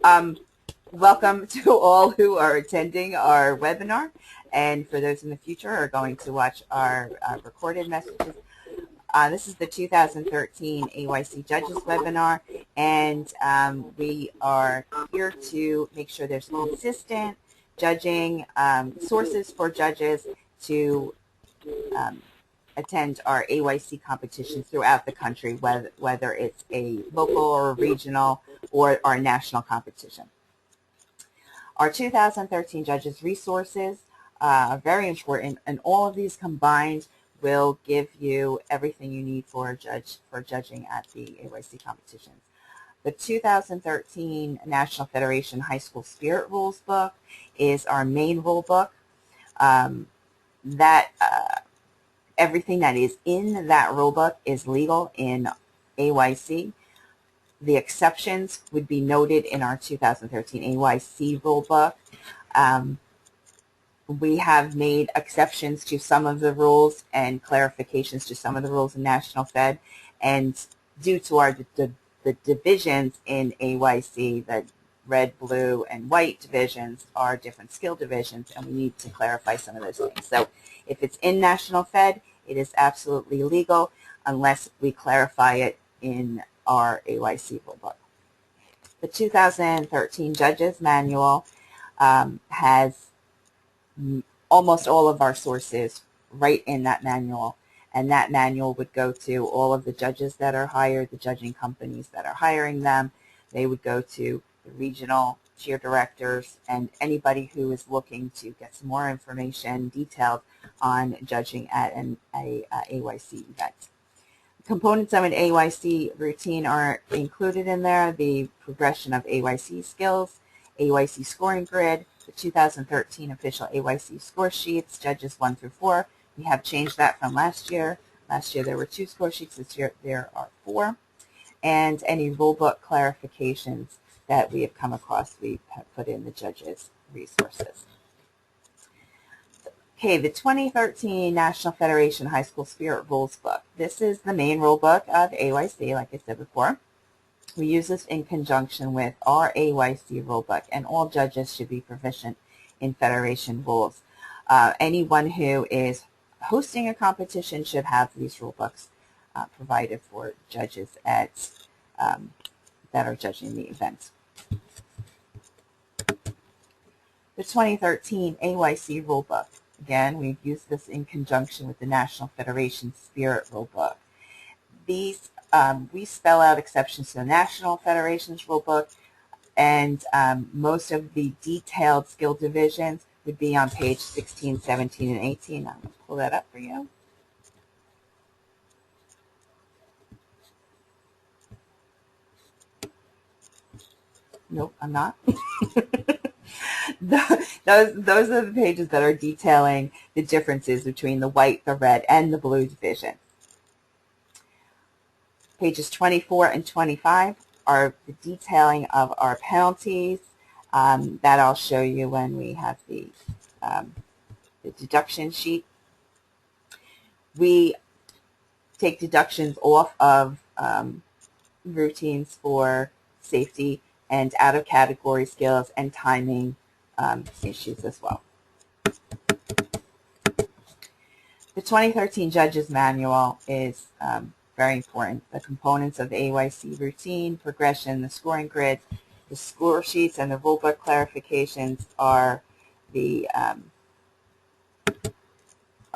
Welcome to all who are attending our webinar, and for those in the future who are going to watch our recorded messages. This is the 2013 AYC Judges webinar, and we are here to make sure there's consistent judging sources for judges to attend our AYC competitions throughout the country, whether it's a local or regional or our national competition. Our 2013 Judges Resources are very important, and all of these combined will give you everything you need for judging at the AYC competitions. The 2013 National Federation High School Spirit Rules book is our main rule book. Everything that is in that rule book is legal in AYC. The exceptions would be noted in our 2013 AYC rule book. We have made exceptions to some of the rules and clarifications to some of the rules in National Fed, and due to the divisions in AYC, the red, blue, and white divisions are different skill divisions, and we need to clarify some of those things. So if it's in National Fed, it is absolutely legal unless we clarify it in our AYC rulebook. The 2013 Judges Manual has almost all of our sources right in that manual, and that manual would go to all of the judges that are hired, the judging companies that are hiring them. They would go to the regional cheer directors and anybody who is looking to get some more information detailed on judging at an AYC event. Components of an AYC routine are included in there: the progression of AYC skills, AYC scoring grid, the 2013 official AYC score sheets, judges 1 through 4. We have changed that from last year. Last year there were 2 score sheets, this year there are 4. And any rulebook clarifications that we have come across, we have put in the judges' resources. Okay, the 2013 National Federation High School Spirit Rules book. This is the main rule book of AYC, like I said before. We use this in conjunction with our AYC rule book, and all judges should be proficient in Federation rules. Anyone who is hosting a competition should have these rule books provided for judges at that are judging the event. The 2013 AYC Rulebook. Again, we've used this in conjunction with the National Federation Spirit Rulebook. These, we spell out exceptions to the National Federation's Rulebook, and most of the detailed skill divisions would be on page 16, 17, and 18. I'm going to pull that up for you. Nope, I'm not. Those are the pages that are detailing the differences between the white, the red, and the blue division. Pages 24 and 25 are the detailing of our penalties that I'll show you when we have the deduction sheet. We take deductions off of routines for safety and out-of-category skills and timing issues as well. The 2013 Judges Manual is very important. The components of the AYC routine, progression, the scoring grid, the score sheets, and the rulebook clarifications are the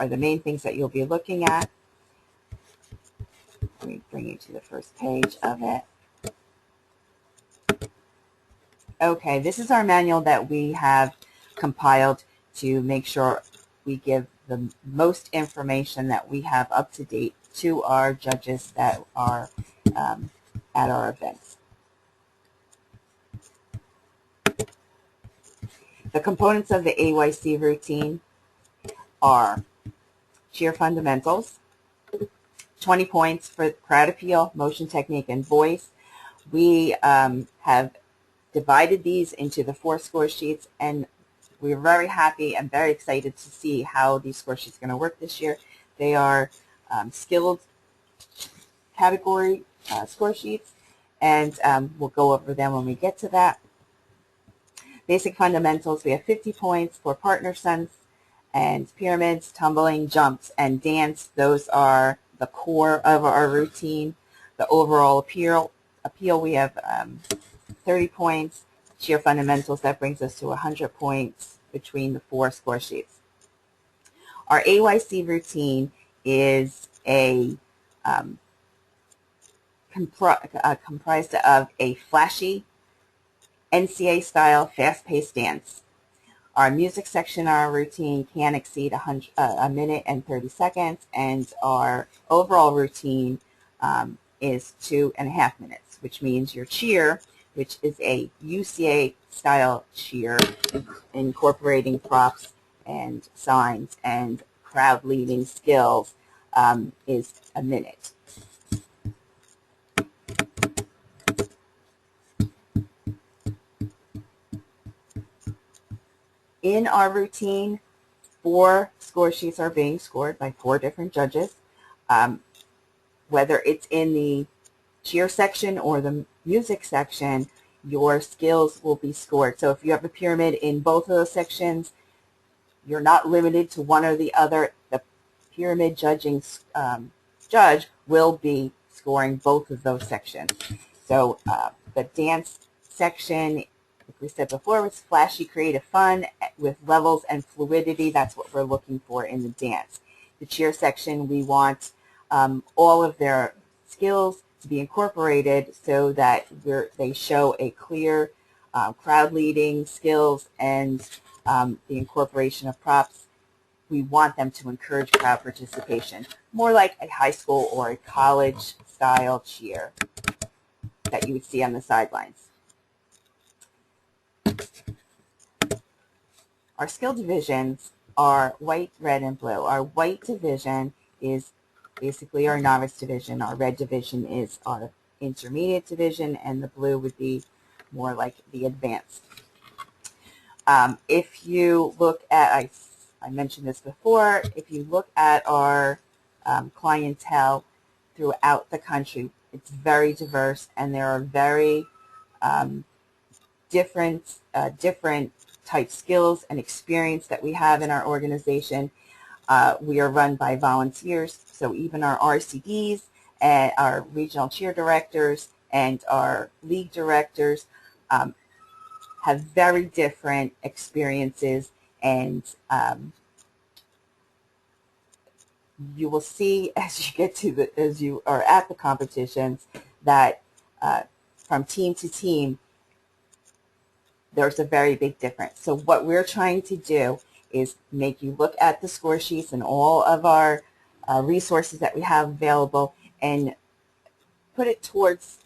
main things that you'll be looking at. Let me bring you to the first page of it. Okay, this is our manual that we have compiled to make sure we give the most information that we have up to date to our judges that are at our events. The components of the AYC routine are cheer fundamentals, 20 points for crowd appeal, motion technique, and voice. We have divided these into the 4 score sheets, and we're very happy and very excited to see how these score sheets are going to work this year. They are skilled category score sheets, and we'll go over them when we get to that. Basic fundamentals, we have 50 points for partner stunts and pyramids, tumbling, jumps, and dance. Those are the core of our routine. The overall appeal we have 30 points. Sheer fundamentals, that brings us to 100 points between the 4 score sheets. Our AYC routine is comprised of a flashy NCA-style fast-paced dance. Our music section, our routine can exceed a minute and 30 seconds, and our overall routine is 2.5 minutes, which means your cheer, which is a UCA-style cheer, incorporating props and signs and crowd-leading skills, is a minute. In our routine, 4 score sheets are being scored by 4 different judges. Whether it's in the cheer section or the music section, your skills will be scored. So if you have a pyramid in both of those sections, you're not limited to one or the other. The pyramid judging judge will be scoring both of those sections. So the dance section, like we said before, was flashy, creative fun with levels and fluidity. That's what we're looking for in the dance. The cheer section, we want all of their skills to be incorporated so that they show a clear crowd leading skills and the incorporation of props. We want them to encourage crowd participation, more like a high school or a college style cheer that you would see on the sidelines. Our skill divisions are white, red, and blue. Our white division is basically our novice division. Our red division is our intermediate division, and the blue would be more like the advanced. If you look at, I mentioned this before, if you look at our clientele throughout the country, it's very diverse, and there are very different type skills and experience that we have in our organization. We are run by volunteers, so even our RCDs and our regional cheer directors and our league directors have very different experiences, and you will see as you are at the competitions that from team to team there's a very big difference. So what we're trying to do is make you look at the score sheets and all of our resources that we have available and put it towards,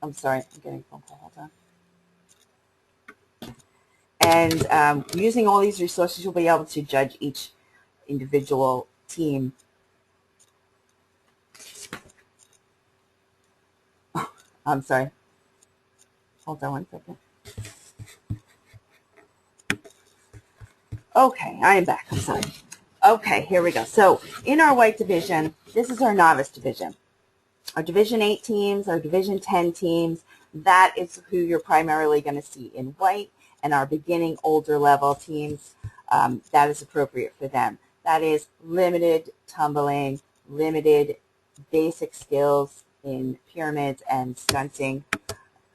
I'm sorry, I'm getting a phone call, hold on. And using all these resources, you'll be able to judge each individual team. Oh, I'm sorry. Hold on one second. Okay, I am back. I'm sorry. Okay, here we go. So in our white division, this is our novice division. Our Division 8 teams, our Division 10 teams, that is who you're primarily going to see in white, and our beginning older level teams, that is appropriate for them. That is limited tumbling, limited basic skills in pyramids and stunting.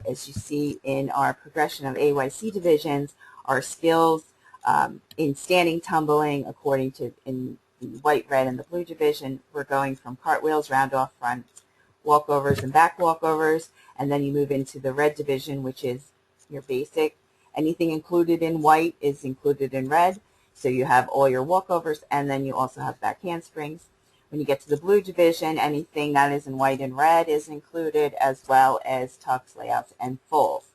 As you see in our progression of AYC divisions, our skills in standing tumbling, according to in the white, red, and the blue division, we're going from cartwheels, round off, front walkovers, and back walkovers, and then you move into the red division, which is your basic. Anything included in white is included in red, so you have all your walkovers, and then you also have back handsprings. When you get to the blue division, anything that is in white and red is included, as well as tucks, layouts, and fulls.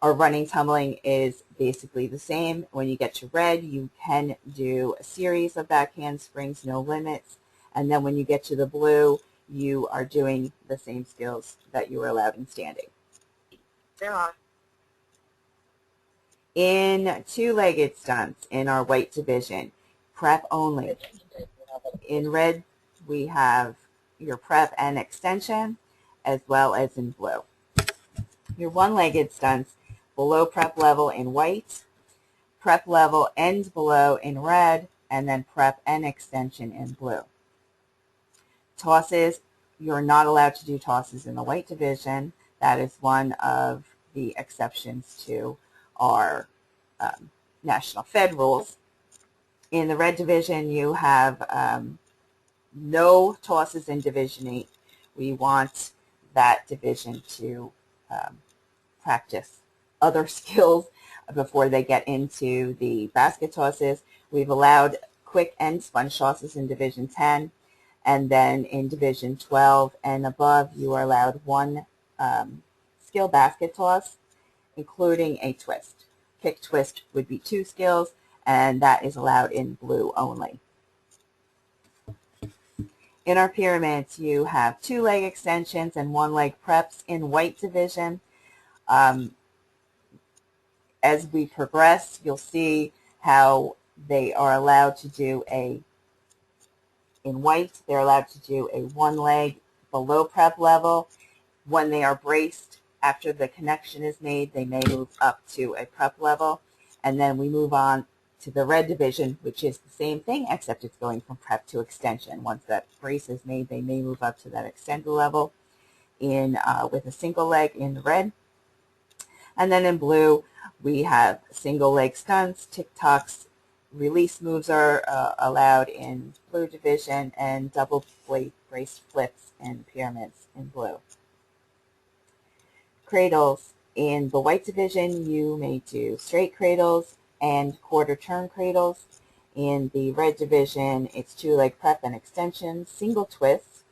Our running tumbling is basically the same. When you get to red, you can do a series of back handsprings, no limits. And then when you get to the blue, you are doing the same skills that you were allowed in standing. In two-legged stunts in our white division, prep only. In red, we have your prep and extension, as well as in blue. Your one-legged stunts, below prep level in white, prep level and below in red, and then prep and extension in blue. Tosses, you're not allowed to do tosses in the white division. That is one of the exceptions to our National Fed rules. In the red division, you have no tosses in Division 8. We want that division to practice other skills before they get into the basket tosses. We've allowed quick and sponge tosses in Division 10, and then in Division 12 and above, you are allowed one skill basket toss, including a twist. Kick twist would be 2 skills, and that is allowed in blue only. In our pyramids, you have 2 leg extensions and 1 leg preps in white division. As we progress, you'll see how they are allowed to do in white, they're allowed to do a 1 leg below prep level. When they are braced, after the connection is made, they may move up to a prep level. And then we move on to the red division, which is the same thing, except it's going from prep to extension. Once that brace is made, they may move up to that extended level with a single leg in the red. And then in blue, we have single leg stunts, tick-tocks, release moves are allowed in blue division, and double blade brace flips and pyramids in blue. Cradles. In the white division, you may do straight cradles and quarter turn cradles. In the red division, it's 2 leg prep and extension, single twists,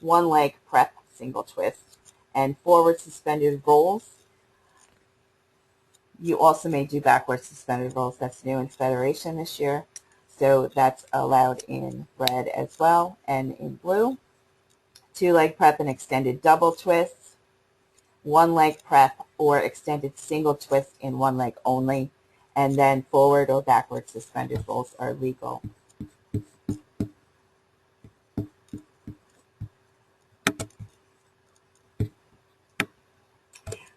1 leg prep, single twist, and forward suspended rolls. You also may do backward suspended rolls. That's new in Federation this year. So that's allowed in red as well and in blue. 2 leg prep and extended double twists, 1 leg prep or extended single twist in 1 leg only, and then forward or backward suspended rolls are legal.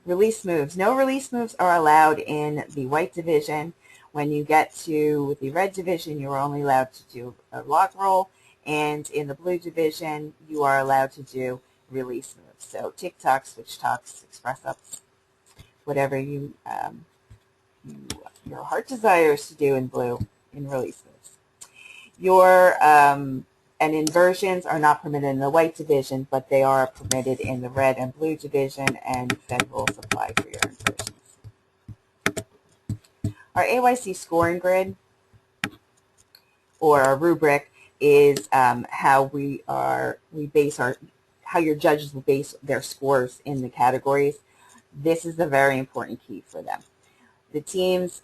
Release moves. No release moves are allowed in the white division. When you get to the red division, you're only allowed to do a lock roll, and in the blue division, you are allowed to do release moves. So tick-tock, switch-tocks, express-ups, whatever your heart desires to do in blue in release moves. And inversions are not permitted in the white division, but they are permitted in the red and blue division, and Fed rules apply for your inversions. Our AYC scoring grid, or our rubric, is how how your judges will base their scores in the categories. This is a very important key for them. The teams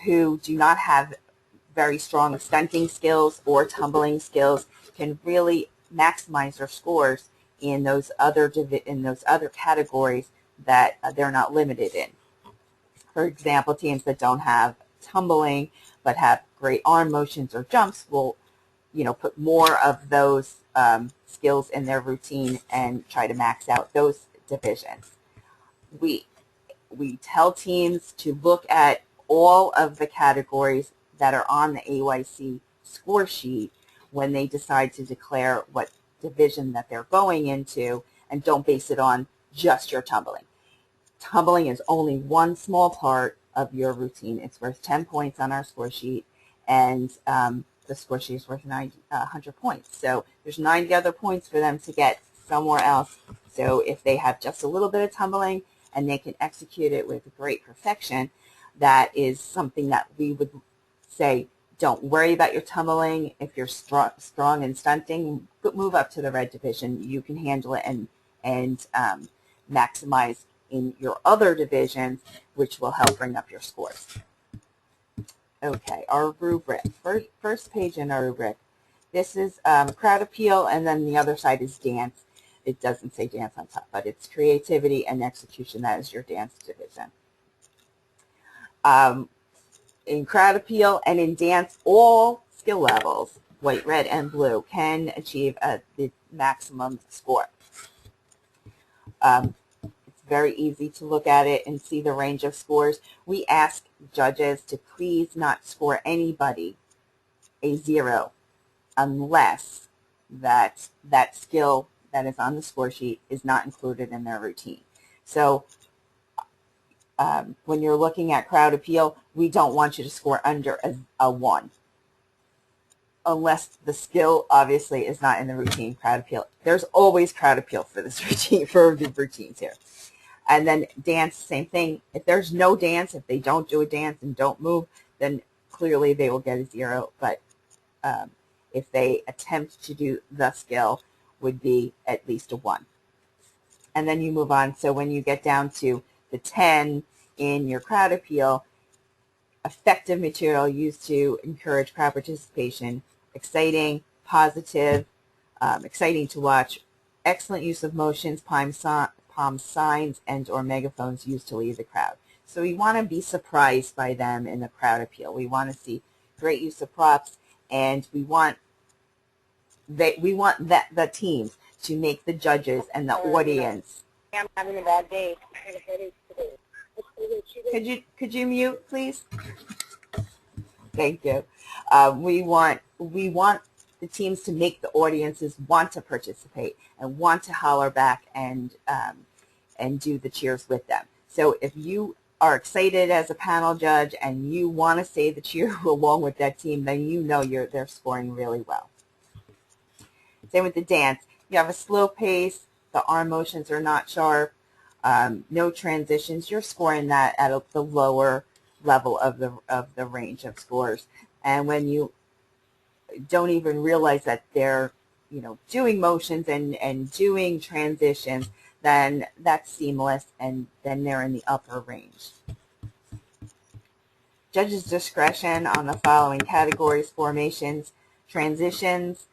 who do not have very strong stunting skills or tumbling skills can really maximize their scores in those other categories that they're not limited in. For example, teams that don't have tumbling but have great arm motions or jumps will, put more of those skills in their routine and try to max out those divisions. We tell teams to look at all of the categories that are on the AYC score sheet when they decide to declare what division that they're going into, and don't base it on just your tumbling. Tumbling is only one small part of your routine. It's worth 10 points on our score sheet, and the score sheet is worth 100 points. So there's 90 other points for them to get somewhere else. So if they have just a little bit of tumbling and they can execute it with great perfection, that is something that we would say, don't worry about your tumbling. If you're strong in stunting, move up to the red division. You can handle it and maximize in your other divisions, which will help bring up your scores. Okay, our rubric. First page in our rubric. This is crowd appeal, and then the other side is dance. It doesn't say dance on top, but it's creativity and execution. That is your dance division. In crowd appeal and in dance, all skill levels, white, red, and blue, can achieve the maximum score. It's very easy to look at it and see the range of scores. We ask judges to please not score anybody a 0 unless that skill that is on the score sheet is not included in their routine. So when you're looking at crowd appeal, we don't want you to score under a 1 unless the skill obviously is not in the routine. Crowd appeal. There's always crowd appeal for this routine, for the routines here. And then dance, same thing. If there's no dance, if they don't do a dance and don't move, then clearly they will get a 0. But if they attempt to do the skill, would be at least a 1. And then you move on. So when you get down to the 10 in your crowd appeal, effective material used to encourage crowd participation, exciting, positive, exciting to watch, excellent use of motions, palm signs, and or megaphones used to lead the crowd. So we want to be surprised by them in the crowd appeal. We want to see great use of props, and we want the teams to make the judges and the audience. I'm having a bad day. Could you mute, please? Thank you. We want the teams to make the audiences want to participate and want to holler back and do the cheers with them. So if you are excited as a panel judge and you want to say the cheer along with that team, then you know they're scoring really well. Same with the dance. You have a slow pace. The arm motions are not sharp. No transitions. You're scoring that at the lower level of the range of scores. And when you don't even realize that they're doing motions and doing transitions, then that's seamless, and then they're in the upper range. Judges' discretion on the following categories: formations, transitions,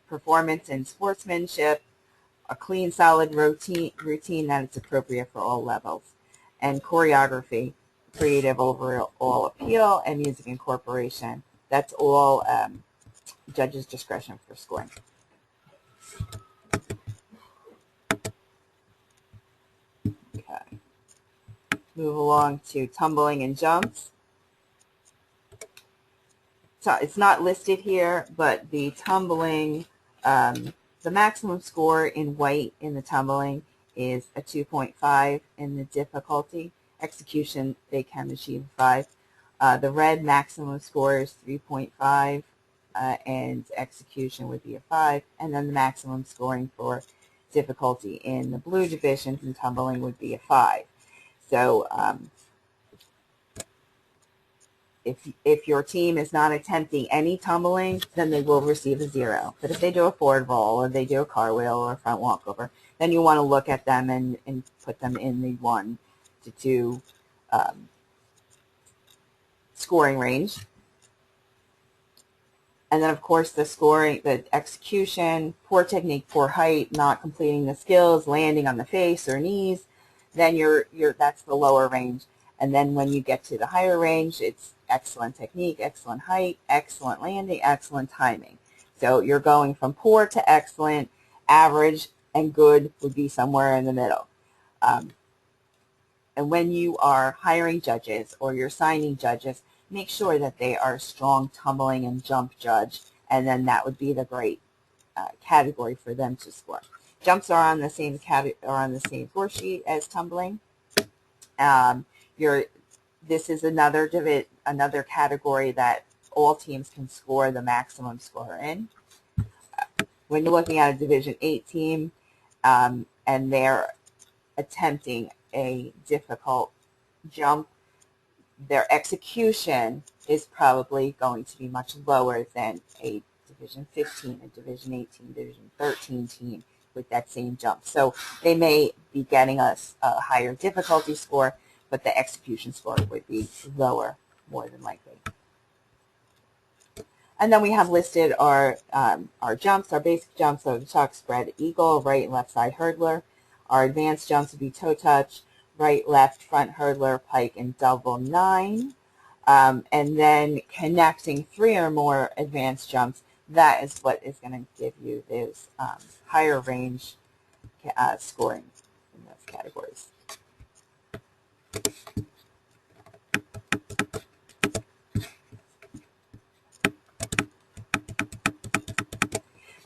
performance and sportsmanship, a clean, solid routine that is appropriate for all levels, and choreography, creative overall appeal, and music incorporation. That's all judges' discretion for scoring. Okay. Move along to tumbling and jumps. So it's not listed here, but the tumbling, the maximum score in white in the tumbling is a 2.5 in the difficulty. Execution, they can achieve 5. The red maximum score is 3.5, and execution would be a 5. And then the maximum scoring for difficulty in the blue divisions in tumbling would be a 5. So if your team is not attempting any tumbling, then they will receive a 0. But if they do a forward roll, or they do a cartwheel or a front walkover, then you want to look at them and put them in the 1 to 2 scoring range. And then, of course, the scoring, the execution, poor technique, poor height, not completing the skills, landing on the face or knees, then that's the lower range. And then when you get to the higher range, it's excellent technique, excellent height, excellent landing, excellent timing. So you're going from poor to excellent, average, and good would be somewhere in the middle. And when you are hiring judges or you're signing judges, make sure that they are a strong tumbling and jump judge, and then that would be the great category for them to score. Jumps are on the same score sheet as tumbling. This is another category that all teams can score the maximum score in. When you're looking at a Division 8 team and they're attempting a difficult jump, their execution is probably going to be much lower than a Division 15, a Division 18, Division 13 team with that same jump. So they may be getting a higher difficulty score, but the execution score would be lower, more than likely. And then we have listed our jumps, our basic jumps, so the chuck, spread, eagle, right and left side hurdler. Our advanced jumps would be toe touch, right, left, front hurdler, pike, and double 9. And then connecting 3 or more advanced jumps, that is what is going to give you those higher range scoring in this. categories.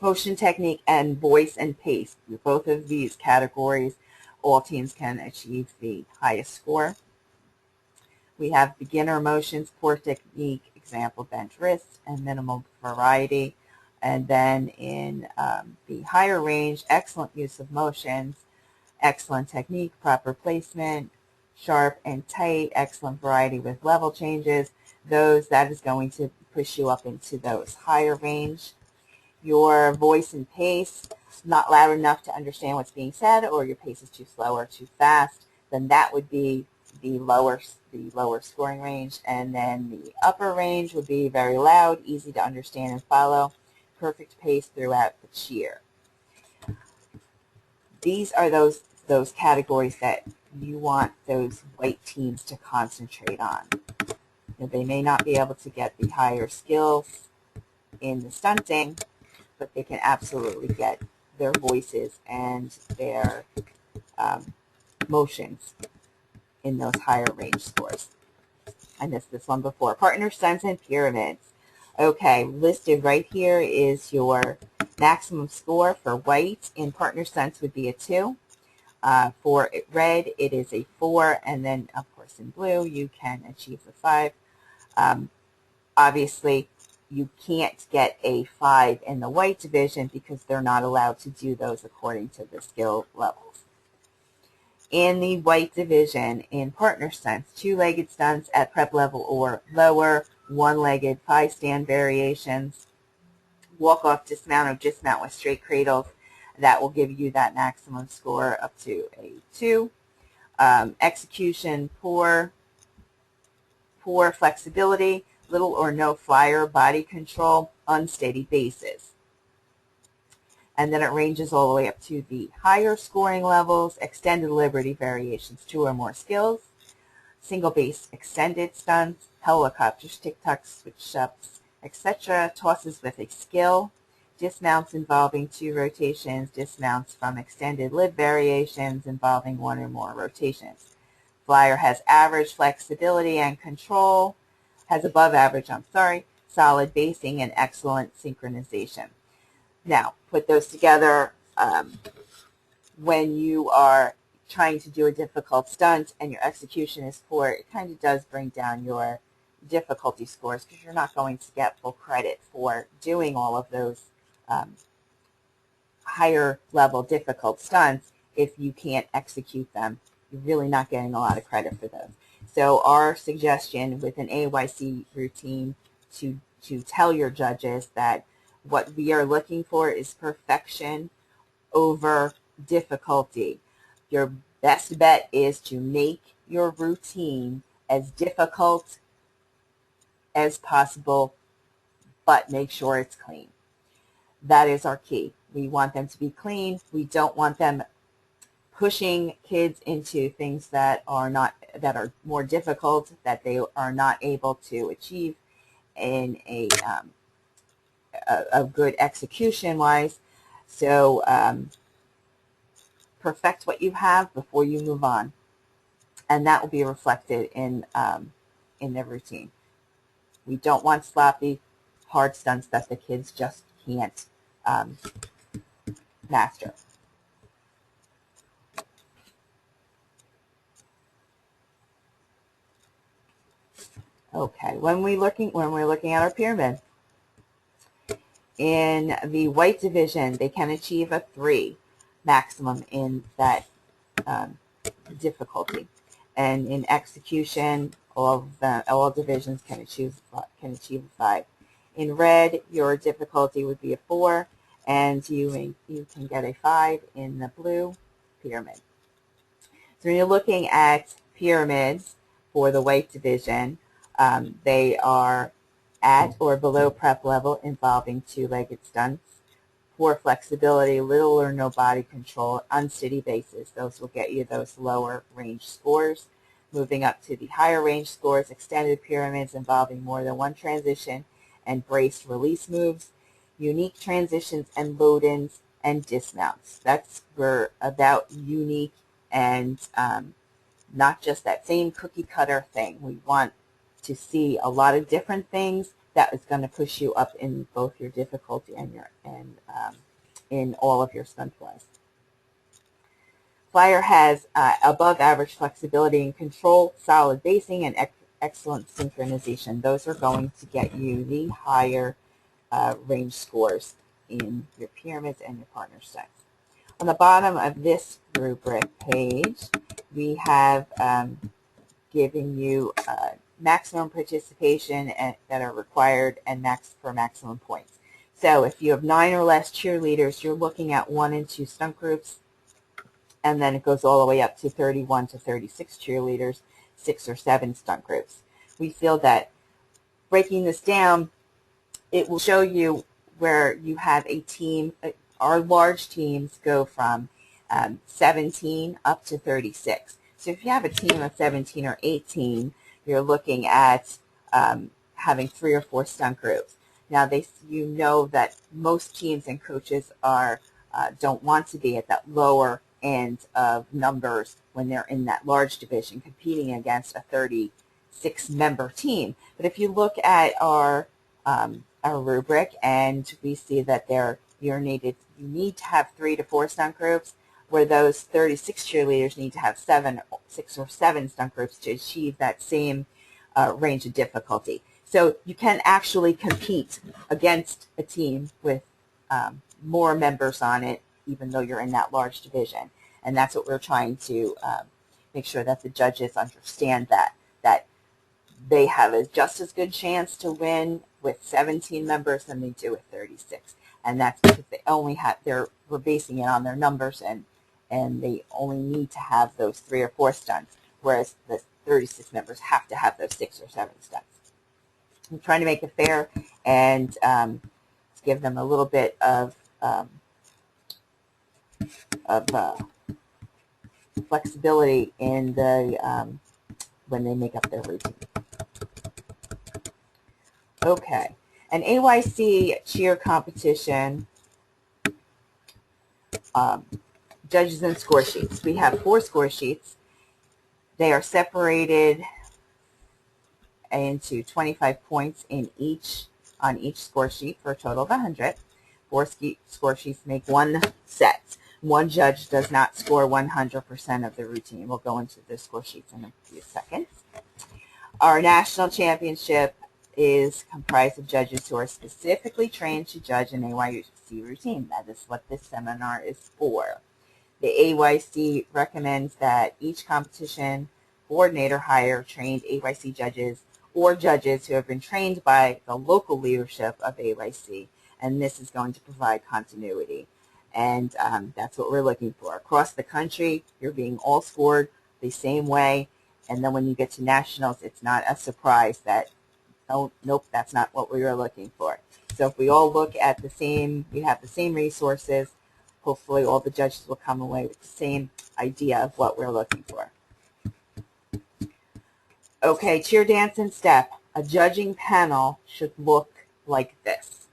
Motion technique and voice and pace. Both of these categories, all teams can achieve the highest score. We have beginner motions, poor technique, example bench wrist, and minimal variety. And then in the higher range, excellent use of motions, excellent technique, proper placement, sharp and tight, excellent variety with level changes. That is going to push you up into those higher range. Your voice and pace, not loud enough to understand what's being said, or your pace is too slow or too fast, then that would be the lower scoring range. And then the upper range would be very loud, easy to understand and follow, perfect pace throughout the cheer. These are those categories that you want those white teams to concentrate on. Now, they may not be able to get the higher skills in the stunting, but they can absolutely get their voices and their motions in those higher range scores. I missed this one before. Partner stunts and pyramids. Okay, listed right here is your maximum score for white. In partner stunts would be a 2. For red, it is a 4. And then, of course, in blue, you can achieve a 5. Obviously, you can't get a 5 in the white division because they're not allowed to do those according to the skill levels. In the white division, in partner stunts, 2-legged stunts at prep level or lower, 1-legged 5-stand variations, walk-off dismount or dismount with straight cradles, that will give you that maximum score up to a 2. Execution, poor flexibility, little or no flyer body control, unsteady bases. And then it ranges all the way up to the higher scoring levels, extended liberty variations, 2 or more skills, single base extended stunts, helicopters, tic-tacs, switch-ups, etc., tosses with a skill, dismounts involving 2 rotations, dismounts from extended lib variations involving 1 or more rotations. Flyer has average flexibility and control, has above average, solid basing and excellent synchronization. Now, put those together when you are trying to do a difficult stunt and your execution is poor, it kind of does bring down your difficulty scores because you're not going to get full credit for doing all of those higher level difficult stunts if you can't execute them. You're really not getting a lot of credit for those. So our suggestion with an AYC routine to tell your judges that what we are looking for is perfection over difficulty. Your best bet is to make your routine as difficult as possible, but make sure it's clean. That is our key. We want them to be clean. We don't want them pushing kids into things that are more difficult, that they are not able to achieve in a good execution wise. So perfect what you have before you move on, and that will be reflected in the routine. We don't want sloppy, hard stunts that the kids just can't master. Okay, when we're looking at our pyramid, in the white division, they can achieve a 3 maximum in that difficulty, and in execution, all divisions can achieve a 5. In red, your difficulty would be a 4, and you can get a 5 in the blue pyramid. So when you're looking at pyramids for the white division, they are at or below prep level involving 2-legged stunts, poor flexibility, little or no body control, unsteady bases. Those will get you those lower range scores. Moving up to the higher range scores, extended pyramids involving more than 1 transition and braced release moves, unique transitions and load-ins and dismounts. We're about unique and not just that same cookie cutter thing. We want to see a lot of different things that is going to push you up in both your difficulty and in all of your stunt plays. Flyer has above average flexibility and control, solid basing, and excellent synchronization. Those are going to get you the higher range scores in your pyramids and your partner sets. On the bottom of this rubric page, we have given you maximum participation that are required and for maximum points. So if you have 9 or less cheerleaders, you're looking at 1 and 2 stunt groups, and then it goes all the way up to 31 to 36 cheerleaders, 6 or 7 stunt groups. We feel that breaking this down, it will show you where you have a team. Our large teams go from 17 up to 36. So if you have a team of 17 or 18, you're looking at having 3 or 4 stunt groups. Now, you know that most teams and coaches don't want to be at that lower end of numbers when they're in that large division competing against a 36-member team. But if you look at our rubric, and we see that you need to have 3 to 4 stunt groups, where those 36 cheerleaders need to have 6 or 7 stunt groups to achieve that same range of difficulty. So you can actually compete against a team with more members on it, even though you're in that large division. And that's what we're trying to make sure that the judges understand, that they have just as good chance to win with 17 members than they do with 36. And that's because we're basing it on their numbers, and they only need to have those 3 or 4 stunts, whereas the 36 members have to have those 6 or 7 stunts. I'm trying to make it fair and give them a little bit of flexibility in when they make up their routine. Okay, an AYC cheer competition, judges and score sheets. We have 4 score sheets. They are separated into 25 points on each score sheet for a total of 100. 4 score sheets make 1 set. 1 judge does not score 100% of the routine. We'll go into the score sheets in a few seconds. Our national championship is comprised of judges who are specifically trained to judge an AYC routine. That is what this seminar is for. The AYC recommends that each competition coordinator hire trained AYC judges or judges who have been trained by the local leadership of AYC, and this is going to provide continuity. And that's what we're looking for. Across the country, you're being all scored the same way, and then when you get to nationals, it's not a surprise that, oh, nope, that's not what we were looking for. So if we all look at we have the same resources, hopefully all the judges will come away with the same idea of what we're looking for. Okay, cheer, dance, and step. A judging panel should look like this.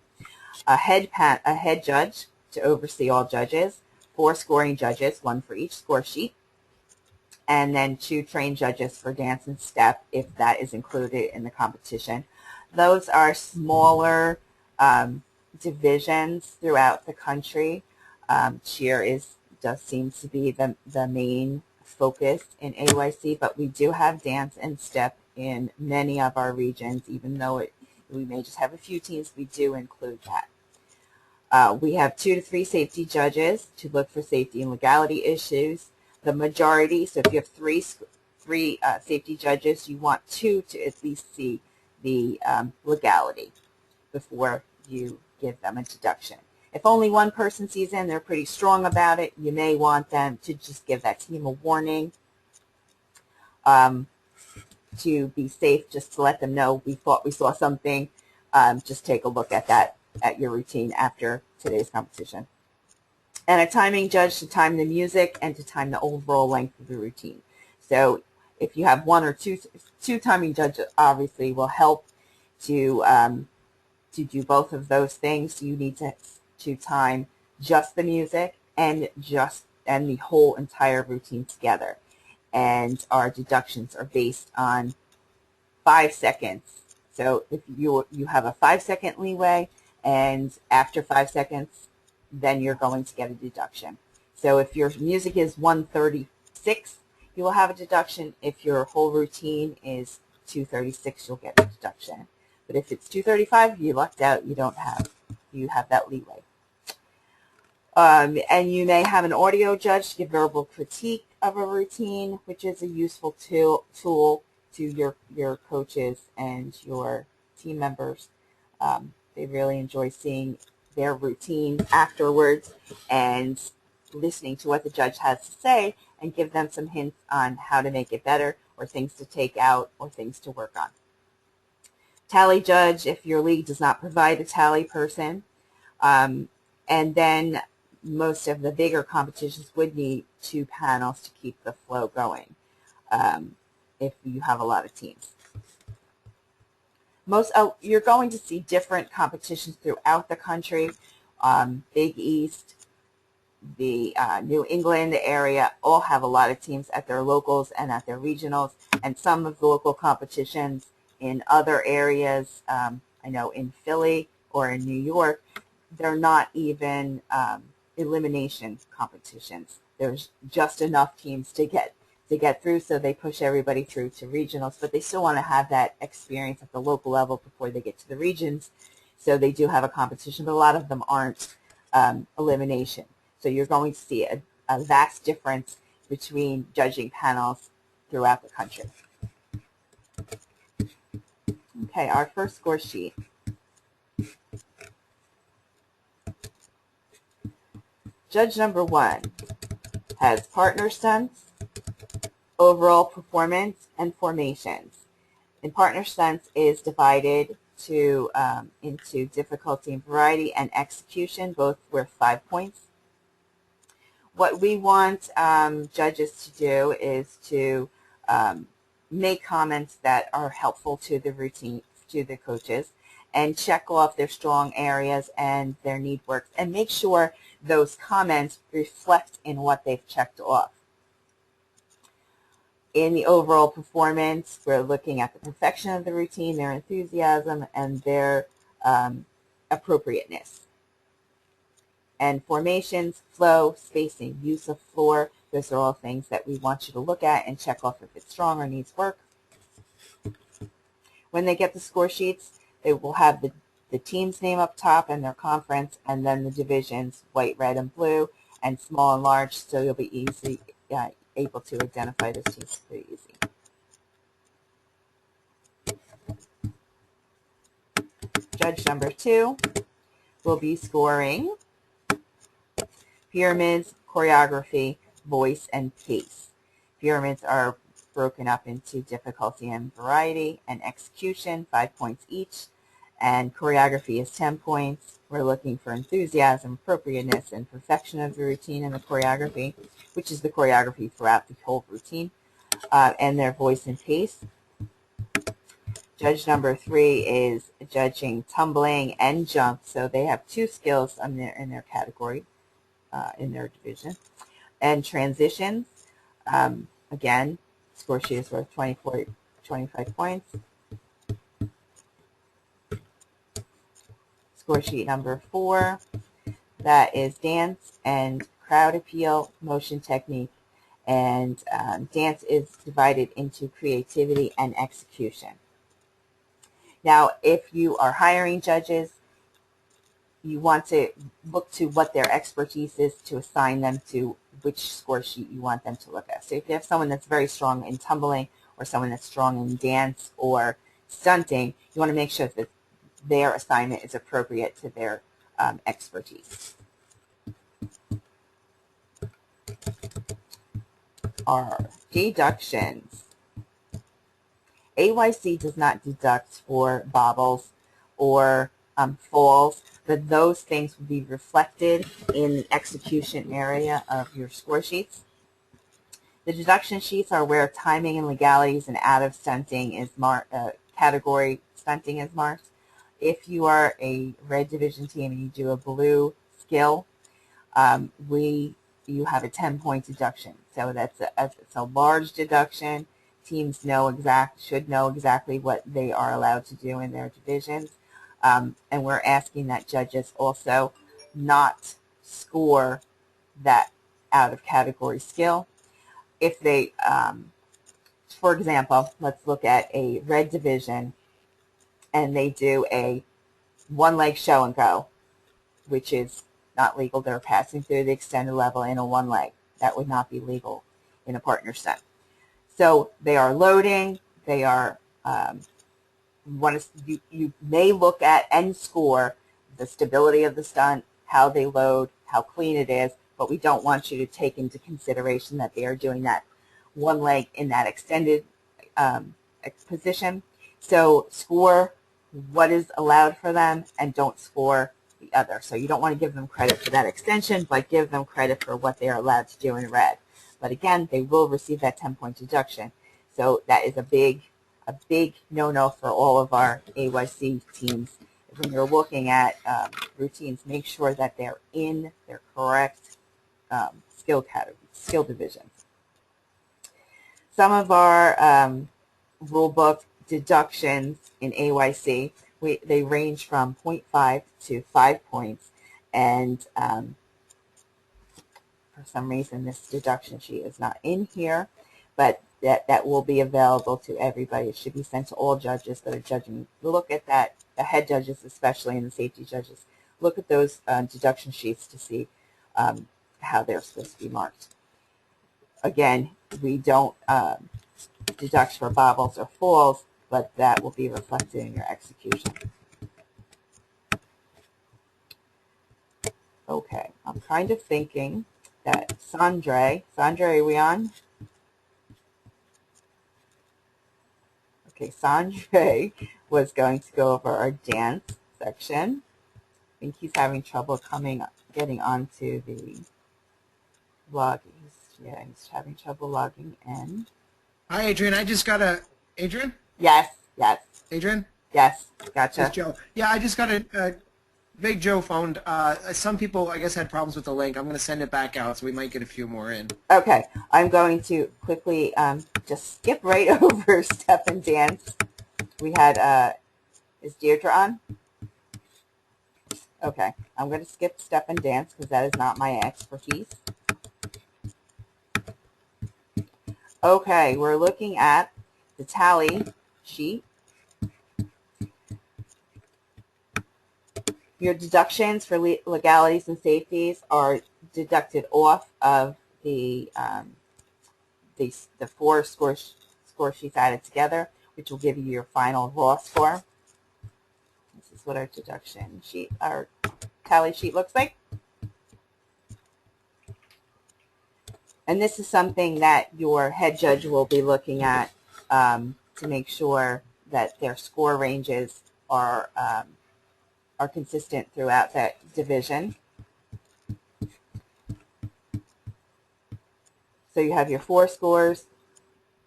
A head judge to oversee all judges, 4 scoring judges, 1 for each score sheet, and then 2 trained judges for dance and step if that is included in the competition. Those are smaller divisions throughout the country. Cheer does seem to be the main focus in AYC, but we do have dance and step in many of our regions. Even though we may just have a few teams, we do include that. We have 2 to 3 safety judges to look for safety and legality issues. The majority, so if you have three safety judges, you want 2 to at least see the legality before you give them a deduction. If only 1 person sees in, they're pretty strong about it, you may want them to just give that team a warning to be safe, just to let them know we thought we saw something. Just take a look at that at your routine after today's competition. And a timing judge to time the music and to time the overall length of the routine. So if you have 1 or 2 timing judges, obviously will help to do both of those things. You need to time just the music and just and the whole entire routine together. And our deductions are based on 5 seconds. So if you have a 5-second leeway, and after 5 seconds, then you're going to get a deduction. So if your music is 1:36, you will have a deduction. If your whole routine is 2:36, you'll get a deduction. But if it's 2:35, you lucked out. You have that leeway. And you may have an audio judge to give verbal critique of a routine, which is a useful tool to your coaches and your team members. They really enjoy seeing their routine afterwards and listening to what the judge has to say, and give them some hints on how to make it better, or things to take out, or things to work on. Tally judge, if your league does not provide a tally person. And then most of the bigger competitions would need 2 panels to keep the flow going, if you have a lot of teams. You're going to see different competitions throughout the country. Big East, the New England area all have a lot of teams at their locals and at their regionals, and some of the local competitions in other areas, I know in Philly or in New York, they're not even elimination competitions. There's just enough teams to get through, so they push everybody through to regionals, but they still want to have that experience at the local level before they get to the regions. So they do have a competition, but a lot of them aren't elimination. So you're going to see a vast difference between judging panels throughout the country. Okay, our first score sheet. Judge number 1 has partner stunts, overall performance, and formations. And partner stunts is divided into difficulty and variety and execution, both worth 5 points. What we want judges to do is to make comments that are helpful to the routine, to the coaches, and check off their strong areas and their need works, and make sure those comments reflect in what they've checked off. In the overall performance, we're looking at the perfection of the routine, their enthusiasm, and their appropriateness. And formations, flow, spacing, use of floor, those are all things that we want you to look at and check off if it's strong or needs work. When they get the score sheets, they will have the team's name up top and their conference, and then the divisions, white, red, and blue, and small and large, so you'll be able to identify those teams pretty easy. Judge number 2 will be scoring pyramids, choreography, voice, and pace. Pyramids are broken up into difficulty and variety, and execution, 5 points each, and choreography is 10 points. We're looking for enthusiasm, appropriateness, and perfection of the routine and the choreography, which is the choreography throughout the whole routine, and their voice and pace. Judge number 3 is judging tumbling and jump, so they have 2 skills in their category, in their division. And transitions, again, score sheet is worth 25 points. Score sheet number 4, that is dance and crowd appeal, motion technique, and dance is divided into creativity and execution. Now, if you are hiring judges, you want to look to what their expertise is to assign them to which score sheet you want them to look at. So if you have someone that's very strong in tumbling, or someone that's strong in dance or stunting, you want to make sure that their assignment is appropriate to their expertise. Our deductions. AYC does not deduct for bobbles or falls, but those things will be reflected in the execution area of your score sheets. The deduction sheets are where timing and legalities and out of stunting is marked, category stunting is marked. If you are a red division team and you do a blue skill, you have a 10-point deduction. So it's a large deduction. Teams should know exactly what they are allowed to do in their divisions. And we're asking that judges also not score that out of category skill. If they, for example, let's look at a red division and they do a one-leg show and go, which is not legal. They're passing through the extended level in a one leg. That would not be legal in a partner set. So they are loading. They are, you may look at and score the stability of the stunt, how they load, how clean it is, but we don't want you to take into consideration that they are doing that one leg in that extended position. So score what is allowed for them and don't score the other. So you don't want to give them credit for that extension, but give them credit for what they are allowed to do in red. But again, they will receive that 10-point deduction. So that is a big no-no for all of our AYC teams. When you're looking at routines, make sure that they're in their correct skill divisions. Some of our rule book deductions in AYC, they range from 0.5 to 5 points, and for some reason this deduction sheet is not in here, but that will be available to everybody. It should be sent to all judges that are judging. Look at that, the head judges especially, and the safety judges. Look at those deduction sheets to see how they're supposed to be marked. Again, we don't deduct for bobbles or falls, but that will be reflected in your execution. Okay, I'm kind of thinking that Sandra, are we on? Okay, Sandra was going to go over our dance section. I think he's having trouble getting onto the log. He's having trouble logging in. Hi, Adrian. Adrian? Yes. Adrian? Yes, gotcha. It's Joe. Yeah, I just got a Big Joe found some people, I guess, had problems with the link. I'm going to send it back out, so we might get a few more in. Okay, I'm going to quickly just skip right over step and dance. We had, is Deirdre on? Okay, I'm going to skip step and dance because that is not my expertise. Okay, we're looking at the tally sheet. Your deductions for legalities and safeties are deducted off of the 4 score sheets added together, which will give you your final raw score. This is what our deduction sheet, our tally sheet looks like. And this is something that your head judge will be looking at to make sure that their score ranges are consistent throughout that division. So you have your 4 scores,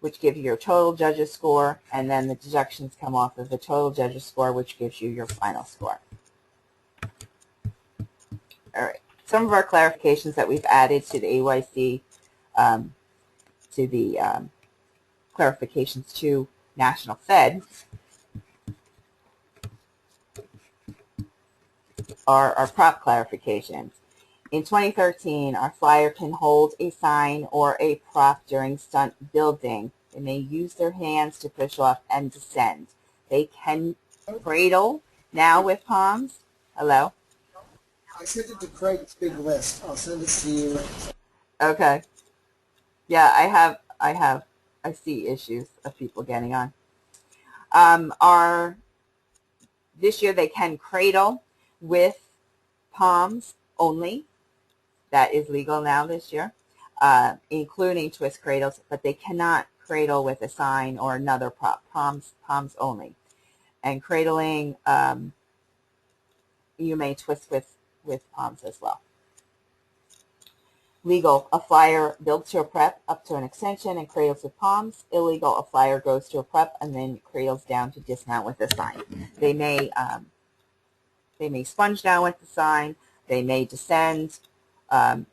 which give you your total judges score, and then the deductions come off of the total judges score, which gives you your final score. All right. Some of our clarifications that we've added to the AYC, to the clarifications to National Fed, are our prop clarifications. In 2013, our flyer can hold a sign or a prop during stunt building. They may use their hands to push off and descend. They can cradle now with palms. Hello? I sent it to Craig's big list. I'll send it to you. Okay. Yeah, I see issues of people getting on. This year they can cradle with palms only. That is legal now this year, including twist cradles, but they cannot cradle with a sign or another prop, palms only. And cradling, you may twist with palms as well. Legal, a flyer builds to a prep up to an extension and cradles with palms. Illegal, a flyer goes to a prep and then cradles down to dismount with a sign. They may sponge down with the sign. They may descend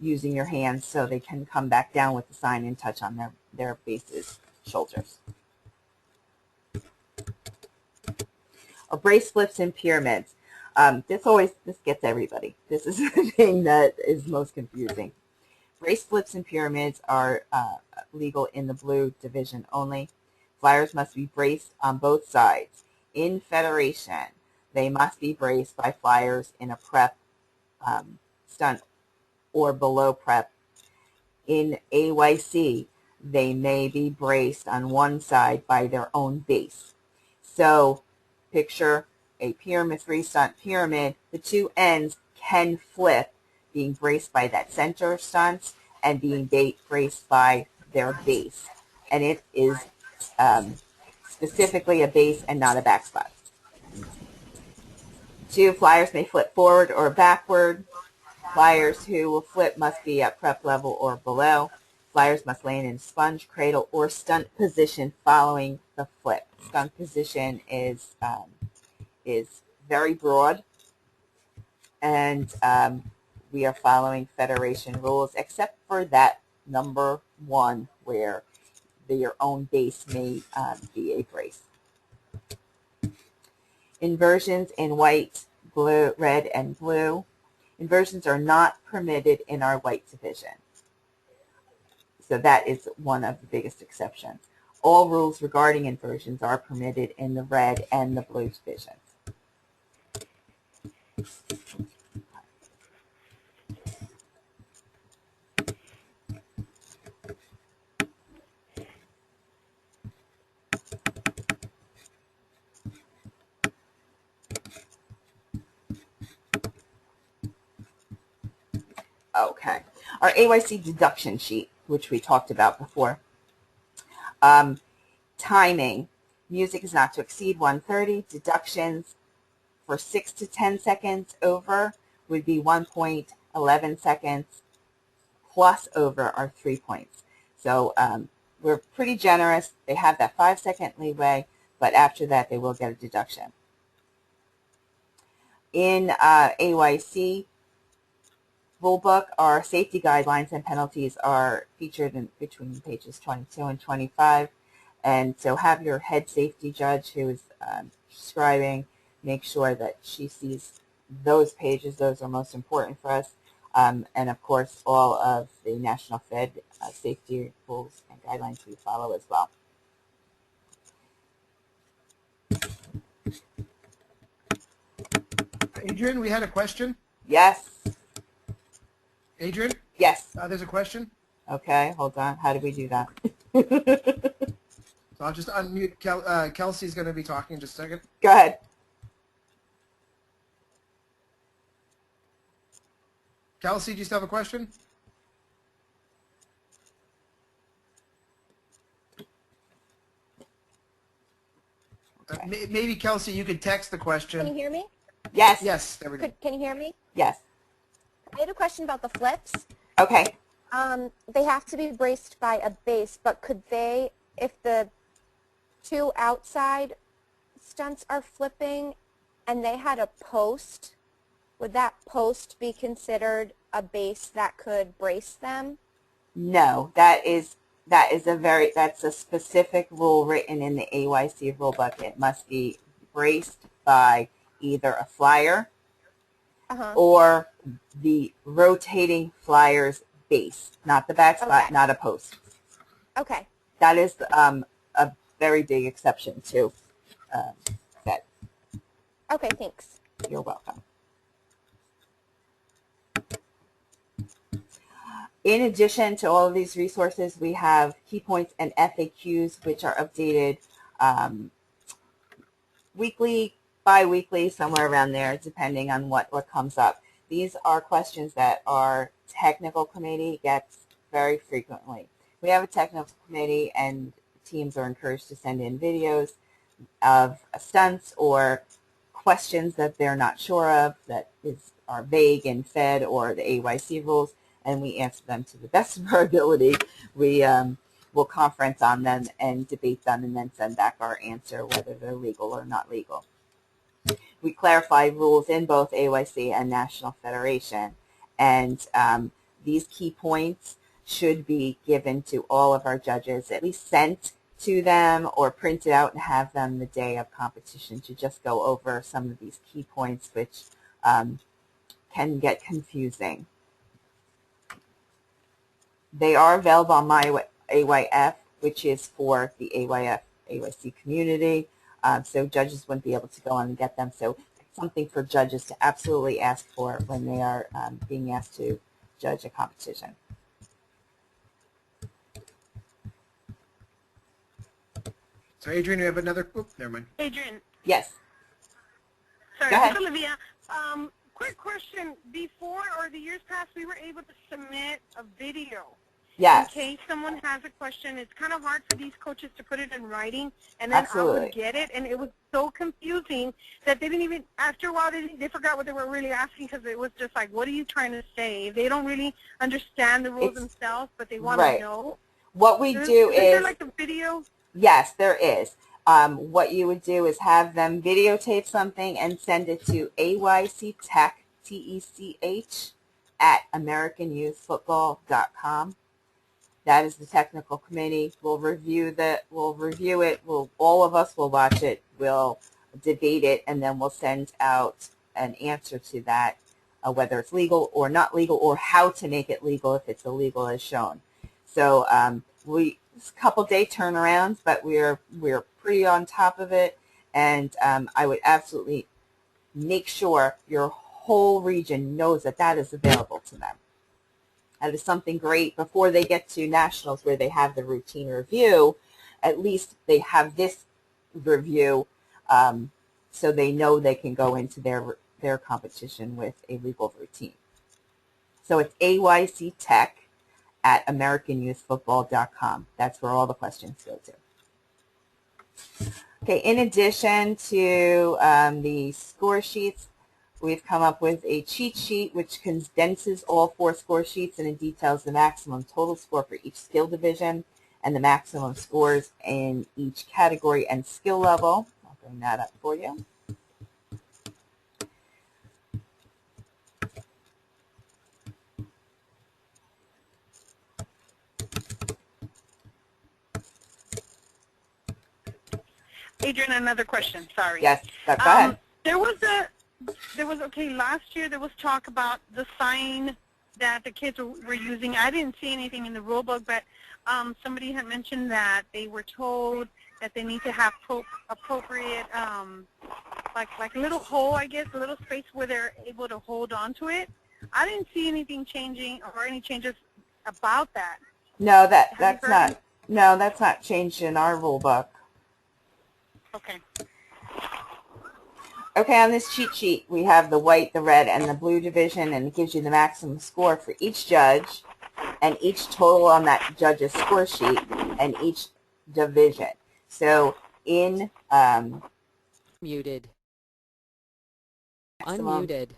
using your hands so they can come back down with the sign and touch on their base's shoulders. Or brace flips and pyramids. This gets everybody. This is the thing that is most confusing. Brace flips and pyramids are legal in the blue division only. Flyers must be braced on both sides. In Federation, they must be braced by flyers in a prep stunt or below prep. In AYC, they may be braced on one side by their own base. So picture a pyramid 3 stunt pyramid. The two ends can flip, being braced by that center stunt and being braced by their base. And it is specifically a base and not a back spot. 2, flyers may flip forward or backward. Flyers who will flip must be at prep level or below. Flyers must land in sponge, cradle, or stunt position following the flip. Stunt position is very broad, and we are following Federation rules, except for that number 1 where your own base may be a brace. Inversions in white, blue, red, and blue. Inversions are not permitted in our white division. So that is one of the biggest exceptions. All rules regarding inversions are permitted in the red and the blue divisions. Okay, our AYC deduction sheet, which we talked about before. Timing. Music is not to exceed 1:30. Deductions for 6 to 10 seconds over would be 1.11 seconds, plus over are 3 points. So we're pretty generous. They have that 5-second leeway, but after that they will get a deduction. In AYC Rulebook, our safety guidelines and penalties are featured in between pages 22 and 25. And so have your head safety judge who is scribing make sure that she sees those pages. Those are most important for us. And of course, all of the National Fed safety rules and guidelines we follow as well. Adrian, we had a question. Yes. Adrian? Yes. There's a question. Okay, hold on. How do we do that? So I'll just unmute. Kelsey's going to be talking in just a second. Go ahead. Kelsey, do you still have a question? Okay. Maybe, Kelsey, you could text the question. Can you hear me? Yes. Yes, there we go. Can you hear me? Yes. I had a question about the flips. Okay. They have to be braced by a base, but could they, if the 2 outside stunts are flipping and they had a post, would that post be considered a base that could brace them? No, that's a specific rule written in the AYC rulebook. It must be braced by either a flyer or the rotating flyer's base, not the back spot, not a post. Okay. That is a very big exception to that. Okay, thanks. You're welcome. In addition to all of these resources, we have key points and FAQs, which are updated weekly, bi-weekly, somewhere around there, depending on what comes up. These are questions that our technical committee gets very frequently. We have a technical committee, and teams are encouraged to send in videos of stunts or questions that they're not sure of that are vague in Fed or the AYC rules, and we answer them to the best of our ability. We will conference on them and debate them and then send back our answer, whether they're legal or not legal. We clarify rules in both AYC and National Federation, and these key points should be given to all of our judges, at least sent to them or printed out and have them the day of competition to just go over some of these key points, which can get confusing. They are available on my AYF, which is for the AYC community, so judges wouldn't be able to go on and get them. So it's something for judges to absolutely ask for when they are being asked to judge a competition. So Adrian, you have another, never mind. Adrian. Yes. Sorry, Go ahead. this is Olivia. Quick question. Before or the years past, we were able to submit a video. Yes. In case someone has a question, it's kind of hard for these coaches to put it in writing, and then Absolutely. I would get it, and it was so confusing that they didn't even, after a while, they forgot what they were really asking because it was just like, what are you trying to say? They don't really understand the rules themselves, but they want to know. What we do is there like a video? Yes, there is. What you would do is have them videotape something and send it to AYC Tech, TECH, at AmericanYouthFootball.com. That is the technical committee. We'll review it. All of us will watch it. We'll debate it, and then we'll send out an answer to that, whether it's legal or not legal, or how to make it legal if it's illegal as shown. So it's a couple day turnarounds, but we're pretty on top of it, and I would absolutely make sure your whole region knows that that is available to them. That is something great before they get to nationals where they have the routine review. At least they have this review, so they know they can go into their competition with a legal routine. So it's AYC Tech at AmericanYouthFootball.com. That's where all the questions go to. Okay, in addition to the score sheets, we've come up with a cheat sheet which condenses all 4 score sheets, and it details the maximum total score for each skill division and the maximum scores in each category and skill level. I'll bring that up for you. Adrian, another question. Sorry. Yes, go ahead. There was last year there was talk about the sign that the kids were using. I didn't see anything in the rule book, but somebody had mentioned that they were told that they need to have appropriate, like a little hole, I guess, a little space where they're able to hold on to it. I didn't see anything changing or any changes about that. No, that's not changed in our rule book. Okay. Okay, on this cheat sheet, we have the white, the red, and the blue division, and it gives you the maximum score for each judge and each total on that judge's score sheet and each division. So in muted. Maximum, Unmuted.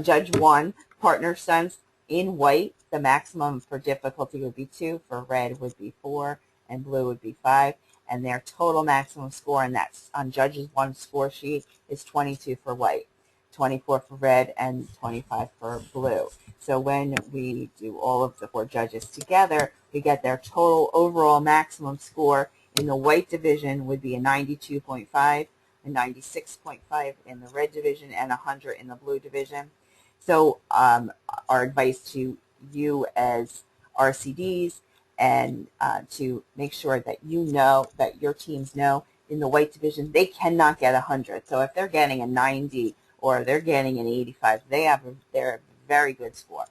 Judge 1, partner stunts in white, the maximum for difficulty would be 2, for red would be 4, and blue would be 5. And their total maximum score, and that's on Judges 1 score sheet, is 22 for white, 24 for red, and 25 for blue. So when we do all of the 4 judges together, we get their total overall maximum score. In the white division would be a 92.5, a 96.5 in the red division, and 100 in the blue division. So our advice to you as RCDs, and to make sure that you know, that your teams know, in the white division, they cannot get 100. So if they're getting a 90 or they're getting an 85, they're a very good score.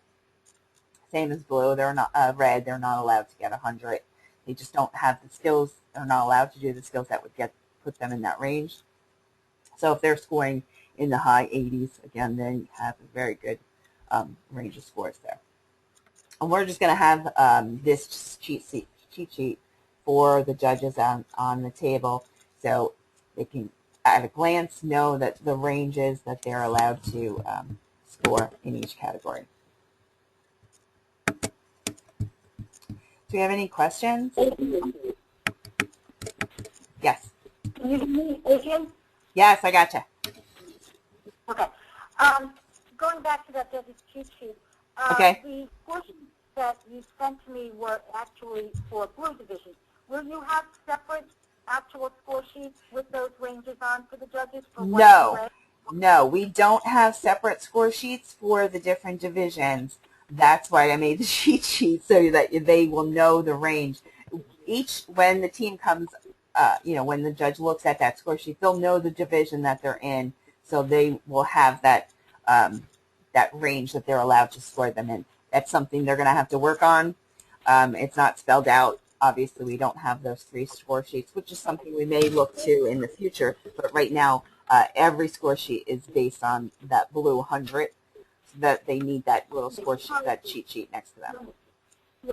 Same as blue, they're not red, they're not allowed to get 100. They just don't have the skills, they're not allowed to do the skills that would put them in that range. So if they're scoring in the high 80s, again, they have a very good range of scores there. And we're just going to have this cheat sheet for the judges on the table, so they can, at a glance, know that the ranges that they're allowed to score in each category. Do we have any questions? Yes. Can you hear me, Adrian? Yes, I gotcha. Okay. Going back to that judge's cheat sheet. Okay. The score sheets that you sent to me were actually for blue division. Will you have separate actual score sheets with those ranges on for the judges? For No. No, we don't have separate score sheets for the different divisions. That's why I made the cheat sheet so that they will know the range. When the team comes, when the judge looks at that score sheet, they'll know the division that they're in, so they will have that that range that they're allowed to score them in. That's something they're going to have to work on. It's not spelled out. Obviously, we don't have those 3 score sheets, which is something we may look to in the future. But right now, every score sheet is based on that blue 100, so that they need that little score sheet, that cheat sheet next to them.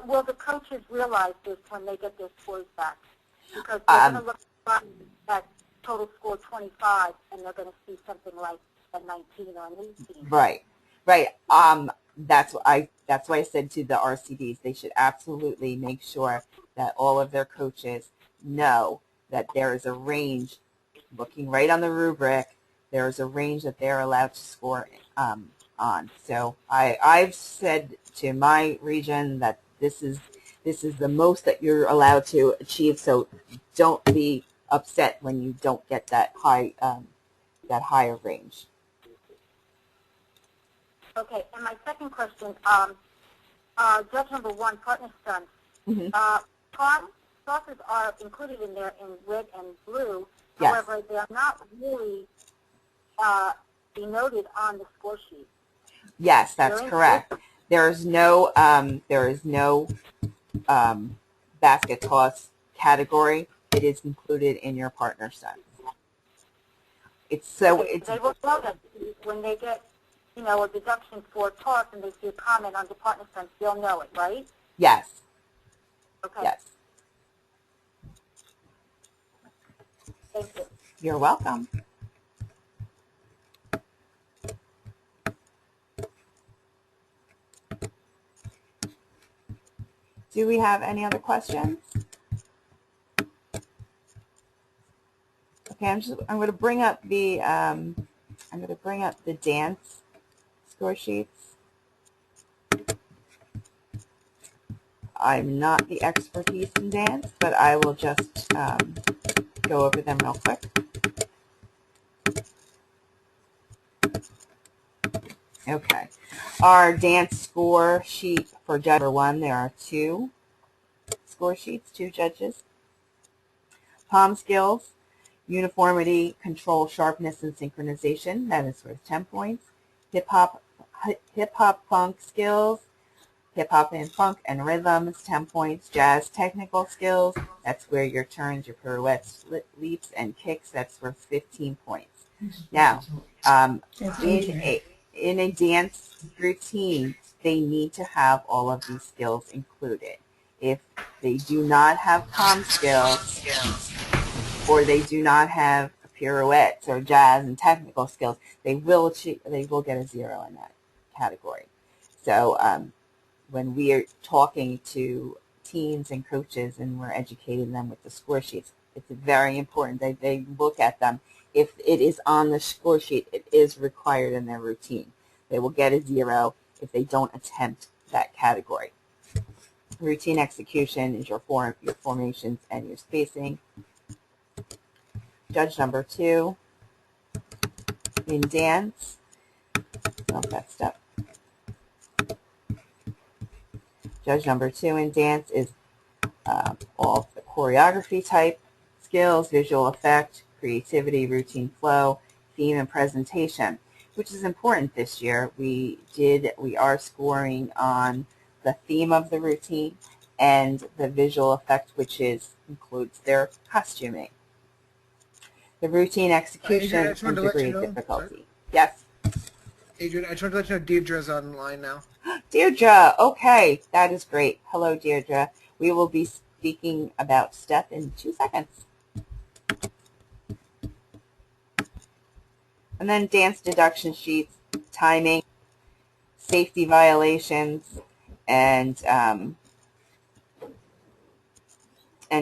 Will the coaches realize this when they get their scores back? Because they're going to look at total score 25, and they're going to see something like a 19 or an 18. Right. That's why I said to the RCDs, they should absolutely make sure that all of their coaches know that there is a range, looking right on the rubric, there is a range that they're allowed to score on. So I've said to my region that this is the most that you're allowed to achieve, so don't be upset when you don't get that higher range. Okay, and my second question, judge number 1, partner stunts. Mm-hmm. Saucers are included in there in red and blue. Yes. However, they are not really denoted on the score sheet. Yes, that's correct. There is no basket toss category. It is included in your partner stunts. They will know that when they get, a deduction for toss and they see a comment on the partner stunts, they'll know it, right? Yes. Okay. Yes. Thank you. You're welcome. Do we have any other questions? Okay, I'm going to bring up the dance score sheets. I'm not the expertise in dance, but I will just go over them real quick. Okay, our dance score sheet for judge number 1, there are 2 score sheets, 2 judges. Palm skills, uniformity, control, sharpness, and synchronization, that is worth 10 points. Hip hop funk skills, hip hop and funk and rhythms, 10 points. Jazz technical skills, that's where your turns, your pirouettes, leaps, and kicks, that's worth 15 points. Now, in a dance routine, they need to have all of these skills included. If they do not have palm skills, or they do not have pirouettes or jazz and technical skills, they will get a 0 in that category. So when we are talking to teams and coaches and we're educating them with the score sheets, it's very important that they look at them. If it is on the score sheet, it is required in their routine. They will get a 0 if they don't attempt that category. Routine execution is your formations and your spacing. Judge number 2 in dance. That step. Judge number 2 in dance is all the choreography type skills, visual effect, creativity, routine flow, theme, and presentation, which is important this year. We are scoring on the theme of the routine and the visual effect, which includes their costuming. The routine execution and degree of difficulty. Yes? Adrian, I just wanted to let you know Deirdre's online now. Deirdre, okay, that is great. Hello, Deirdre. We will be speaking about step in 2 seconds. And then dance deduction sheets, timing, safety violations, and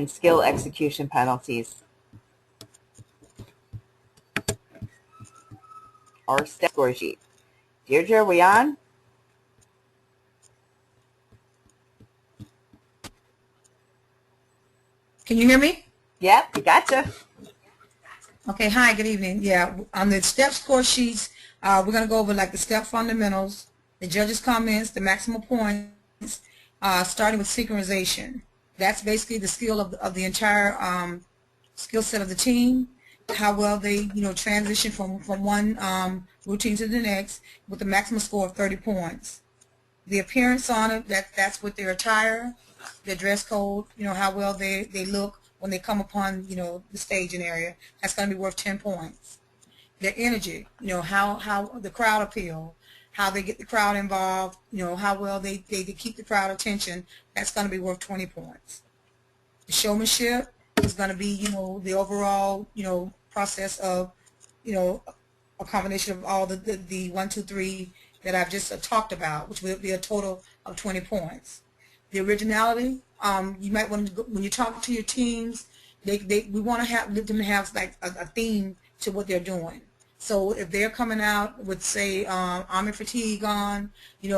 skill execution penalties. Our step score sheet. Deirdre, are we on? Can you hear me? Yep, we gotcha. Okay, hi, good evening. Yeah, on the step score sheets, we're going to go over like the step fundamentals, the judge's comments, the maximum points, starting with synchronization. That's basically the skill of the entire skill set of the team, how well they, transition from one routine to the next with a maximum score of 30 points. The appearance on it, that's with their attire, their dress code, how well they look when they come upon, the staging area. That's going to be worth 10 points. Their energy, how the crowd appeal, how they get the crowd involved, how well they keep the crowd attention. That's going to be worth 20 points. The showmanship is going to be, the overall, process of, a combination of all the 1, 2, 3 that I've just talked about, which will be a total of 20 points. The originality, you might want to, when you talk to your teams, we want to have them to have like a theme to what they're doing. So if they're coming out with, say, army fatigue on, we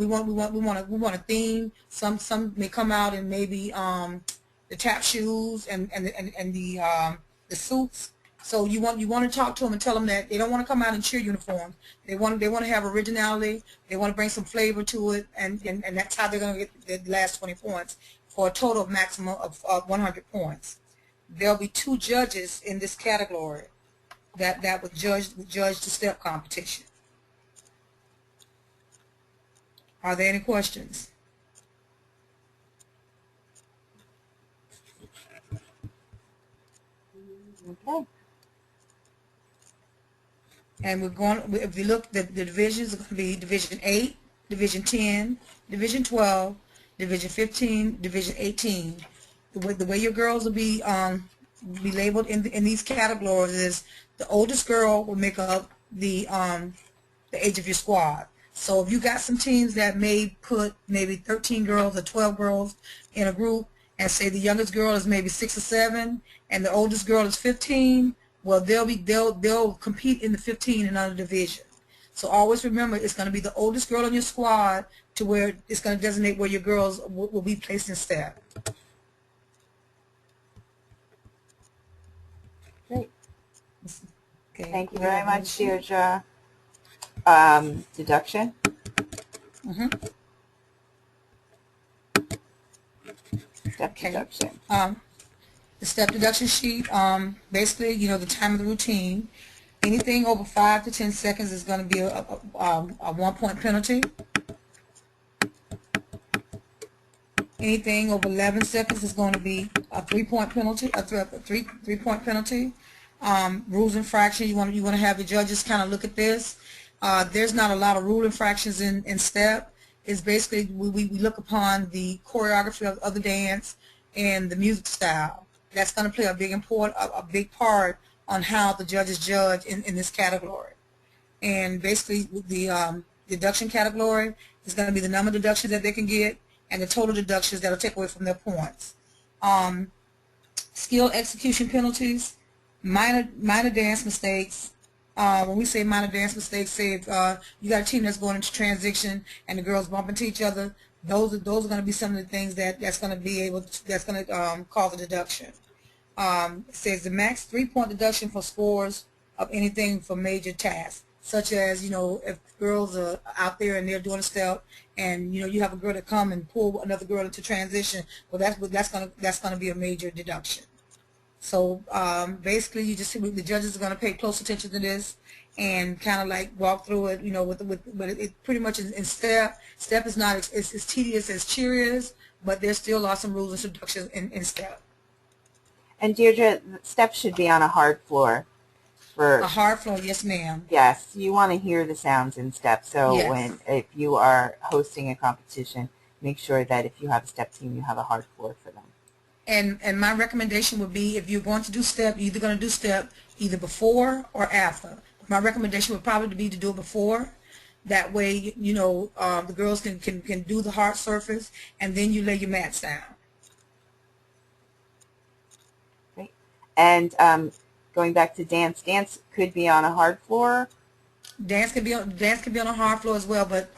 want a theme. Some may come out in maybe the tap shoes and the suits. So you want to talk to them and tell them that they don't want to come out in cheer uniforms. They want to have originality. They want to bring some flavor to it, and that's how they're going to get the last 20 points for a total of maximum of 100 points. There'll be 2 judges in this category that would judge the step competition. Are there any questions? Okay. And we're going, if you look, the divisions are going to be Division 8, Division 10, Division 12, Division 15, Division 18. The way your girls will be labeled in these categories is the oldest girl will make up the age of your squad. So if you got some teams that may put maybe 13 girls or 12 girls in a group, and say the youngest girl is maybe 6 or 7, and the oldest girl is 15, well, they'll compete in the 15 and under division. So always remember, it's going to be the oldest girl on your squad to where it's going to designate where your girls will be placed in step. Great. Okay. Thank you very much, Deirdre. Deduction. Step deduction. The step deduction sheet, basically, the time of the routine. Anything over 5 to 10 seconds is going to be a 1-point penalty. Anything over 11 seconds is going to be a 3-point penalty, a 3-point penalty. Rules infraction, you want to have the judges kind of look at this. There's not a lot of rule infractions in step. It's basically we look upon the choreography of the dance and the music style. That's going to play a big part on how the judges judge in this category. And basically the deduction category is going to be the number of deductions that they can get and the total deductions that will take away from their points. Skill execution penalties, minor dance mistakes. When we say minor dance mistakes, say if you got a team that's going into transition and the girls bump into each other, those are going to be some of the things that's going to cause a deduction. It says the max 3-point deduction for scores of anything for major tasks, such as if girls are out there and they're doing a step, and you have a girl to come and pull another girl into transition. Well, that's going to be a major deduction. So basically, the judges are going to pay close attention to this and kind of like walk through it. But it pretty much in step. Step is not as tedious as cheer is, but there still are some rules and deductions in step. And Deirdre, steps should be on a hard floor. A hard floor, yes, ma'am. Yes, you want to hear the sounds in step. So yes. if you are hosting a competition, make sure that if you have a step team, you have a hard floor for them. And my recommendation would be, if you're going to do step, you're either going to do step either before or after. My recommendation would probably be to do it before. That way, the girls can do the hard surface, and then you lay your mats down. Great. And going back to dance, dance could be on a hard floor Dance can be on the hard floor as well, but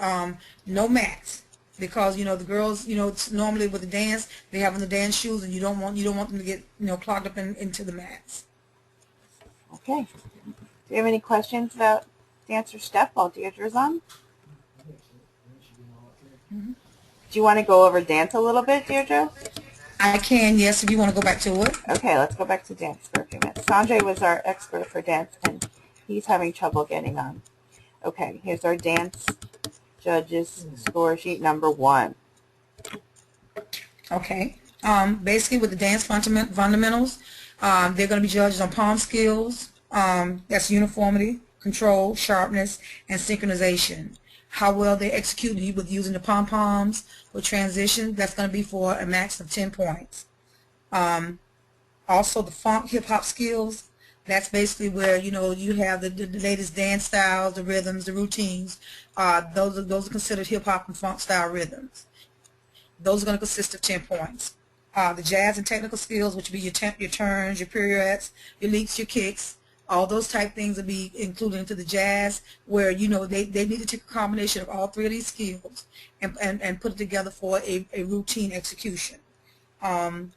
no mats, because you know the girls, you know, it's normally with the dance they have on the dance shoes, and you don't want them to get, you know, clogged up into the mats. Okay. Do you have any questions about dance or step while Deirdre's on? Mm-hmm. Do you want to go over dance a little bit, Deirdre? I can, yes, if you want to go back to it. Okay, let's go back to dance for a few minutes. Sanjay was our expert for dance, and he's having trouble getting on. Okay, here's our dance judges score sheet number 1. Okay. Basically, with the dance fundamentals, they're going to be judged on palm skills. That's uniformity, control, sharpness, and synchronization. How well they execute with using the pom-poms or transition, that's going to be for a max of 10 points. Also, the funk hip-hop skills, that's basically where, you know, you have the latest dance styles, the rhythms, the routines. Those are considered hip-hop and funk style rhythms. Those are going to consist of 10 points. The jazz and technical skills, which would be your turns, your pirouettes, your leaps, your kicks, all those type things will be included into the jazz, where, you know, they need to take a combination of all 3 of these skills and put it together for a routine execution. When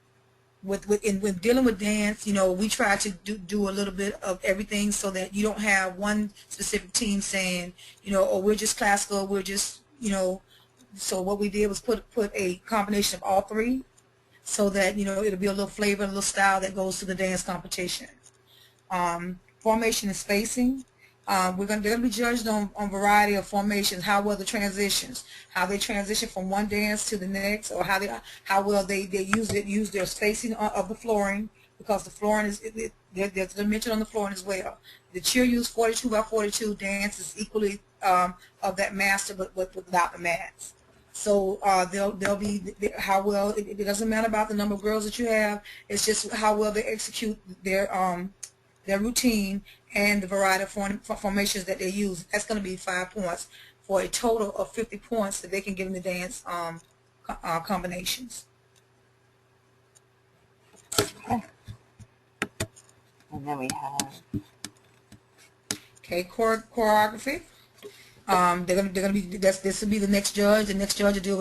dealing with dance, you know, we try to do a little bit of everything, so that you don't have one specific team saying, you know, oh, we're just classical, we're just, you know. So what we did was put a combination of all 3, so that, you know, it'll be a little flavor, a little style that goes to the dance competition. Formation and spacing. They're going to be judged on variety of formations, how well the transitions, how they transition from one dance to the next, or how well they use their spacing of the flooring, because the flooring is there's a dimension on the flooring as well. The cheer use 42 by 42 dance is equally of that master, but without the mats. So they'll be how well. It doesn't matter about the number of girls that you have. It's just how well they execute their routine and the variety of formations that they use. That's going to be 5 points for a total of 50 points that they can give in the dance combinations. Okay. And then we have choreography. They're gonna be this will be the next judge. The next judge will deal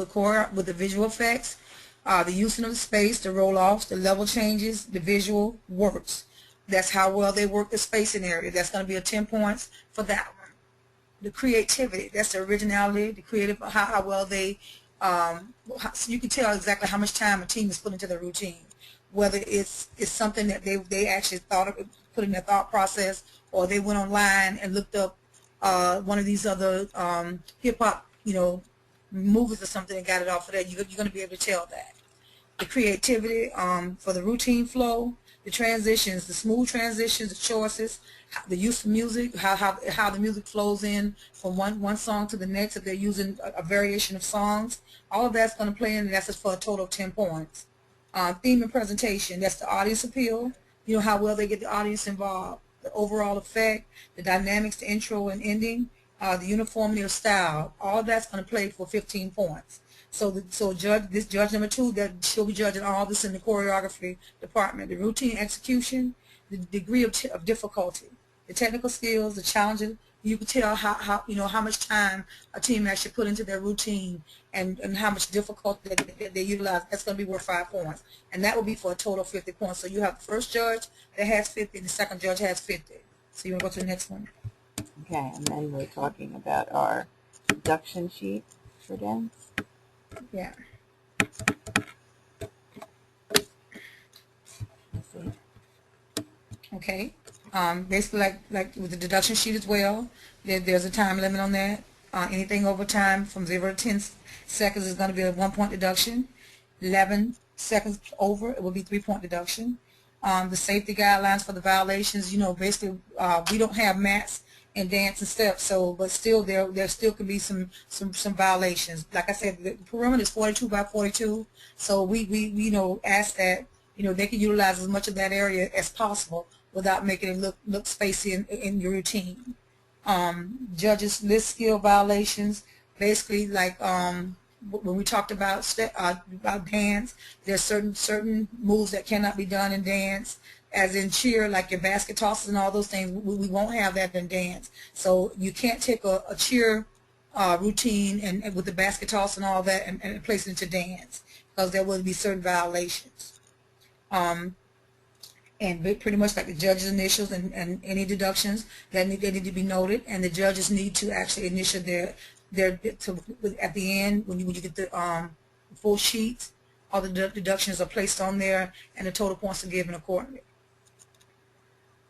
with the visual effects, the using of the space, the roll-offs, the level changes, the visual works. That's how well they work the spacing area. That's going to be a 10 points for that one. The creativity, that's the originality, the creative, how well they, so you can tell exactly how much time a team is put into the routine. Whether it's something that they actually thought of, put in their thought process, or they went online and looked up one of these other hip-hop, you know, movies or something and got it off of that. You're going to be able to tell that. The creativity for the routine flow, the transitions, the smooth transitions, the choices, the use of music, how the music flows in from one song to the next, if they're using a variation of songs. All of that's going to play in, and that's just for a total of 10 points. Theme and presentation, that's the audience appeal, you know, how well they get the audience involved, the overall effect, the dynamics, the intro and ending, the uniformity of style. All of that's going to play for 15 points. So judge number 2, that she'll be judging all this in the choreography department: the routine execution, the degree of difficulty, the technical skills, the challenges. You can tell how much time a team actually put into their routine, and how much difficulty they utilize. That's going to be worth 5 points, and that will be for a total of 50 points. So you have the first judge that has 50, and the second judge has 50. So you want to go to the next one. Okay, and then we're talking about our deduction sheet for dance. Yeah. Okay. Basically, like with the deduction sheet as well, there's a time limit on that. Anything over time from 0 to 10 seconds is going to be a 1 point deduction. 11 seconds over, it will be 3 point deduction. The safety guidelines for the violations, you know, basically we don't have mats and dance and steps, so but still there still could be some violations. Like I said, the perimeter is 42 by 42, so we you know, ask that, you know, they can utilize as much of that area as possible without making it look spacey in your routine. Judges list skill violations, basically like when we talked about dance, there's certain moves that cannot be done in dance, as in cheer, like your basket tosses and all those things. We won't have that in dance. So you can't take a cheer routine and with the basket toss and all that and place it into dance, because there will be certain violations. And pretty much like the judge's initials and any deductions that need to be noted, and the judges need to actually initial their at the end when you get the full sheets, all the deductions are placed on there and the total points are given accordingly.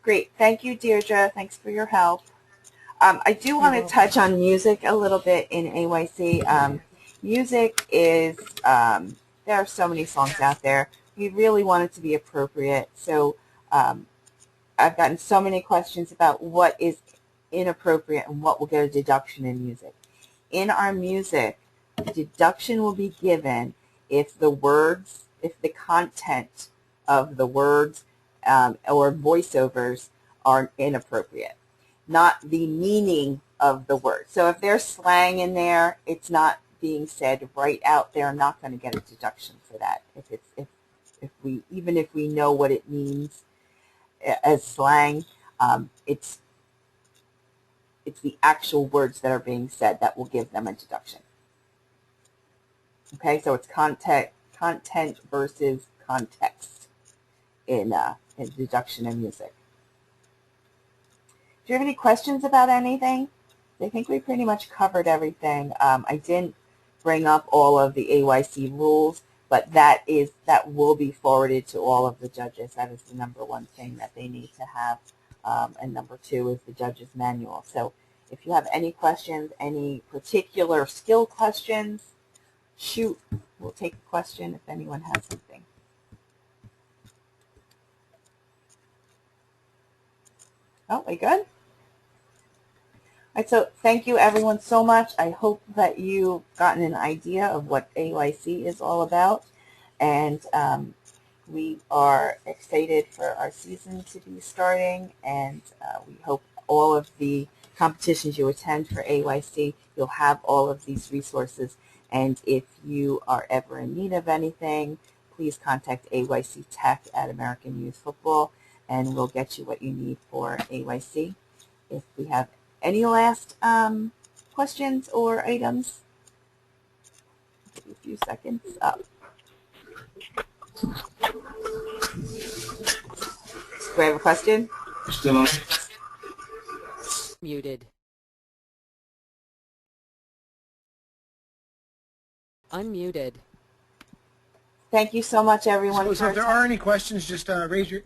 Great. Thank you, Deirdre. Thanks for your help. I do want to touch on music a little bit in AYC. Music is, there are so many songs out there. We really want it to be appropriate. So I've gotten so many questions about what is inappropriate and what will get a deduction in music. In our music, deduction will be given if the words, if the content of the words or voiceovers are inappropriate, not the meaning of the word. So if there's slang in there, it's not being said right out there, I'm not going to get a deduction for that. Even if we know what it means as slang, it's the actual words that are being said that will give them a deduction. Okay, so it's content versus context in deduction in music. Do you have any questions about anything? I think we pretty much covered everything. I didn't bring up all of the AYC rules, but that will be forwarded to all of the judges. That is the number one thing that they need to have. And number two is the judge's manual. So if you have any questions, any particular skill questions, shoot, we'll take a question if anyone has something. Oh, we good? All right, so thank you everyone so much. I hope that you've gotten an idea of what AYC is all about, and we are excited for our season to be starting, and we hope all of the competitions you attend for AYC, you'll have all of these resources, and if you are ever in need of anything, please contact AYC Tech at American Youth Football, and we'll get you what you need for AYC. If we have any last questions or items? Give you a few seconds up. Do I have a question? Still on. Muted. Unmuted. Thank you so much, everyone. So if there are any questions, just raise your...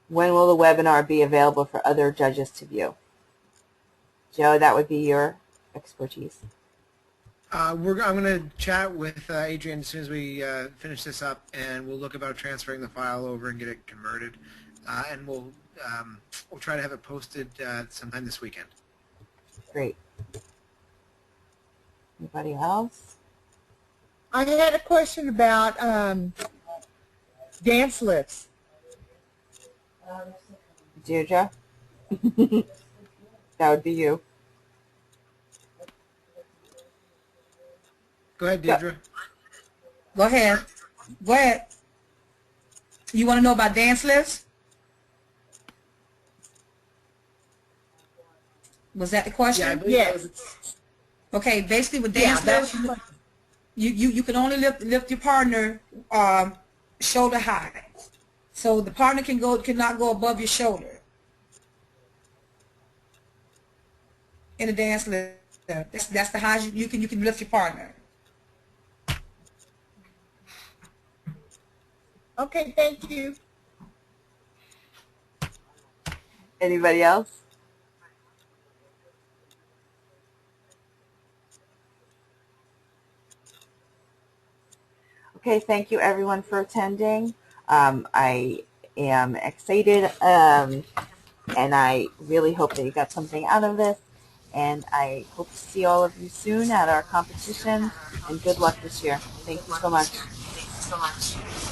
When will the webinar be available for other judges to view? Joe, that would be your expertise. I'm going to chat with Adrian as soon as we finish this up, and we'll look about transferring the file over and get it converted, and we'll try to have it posted sometime this weekend. Great. Anybody else? I had a question about dance lifts. Deirdre? That would be you. Go ahead, Deirdre. Go ahead. Go ahead. You want to know about dance lifts? Was that the question? Yeah, I believe Yes. Okay, basically with dance lifts, you can only lift your partner shoulder high. So the partner cannot go above your shoulder in a dance lift. That's the highest you can lift your partner. Okay, thank you. Anybody else? Okay, thank you everyone for attending. I am excited and I really hope that you got something out of this. And I hope to see all of you soon at our competition, and good luck this year. Thank you so much.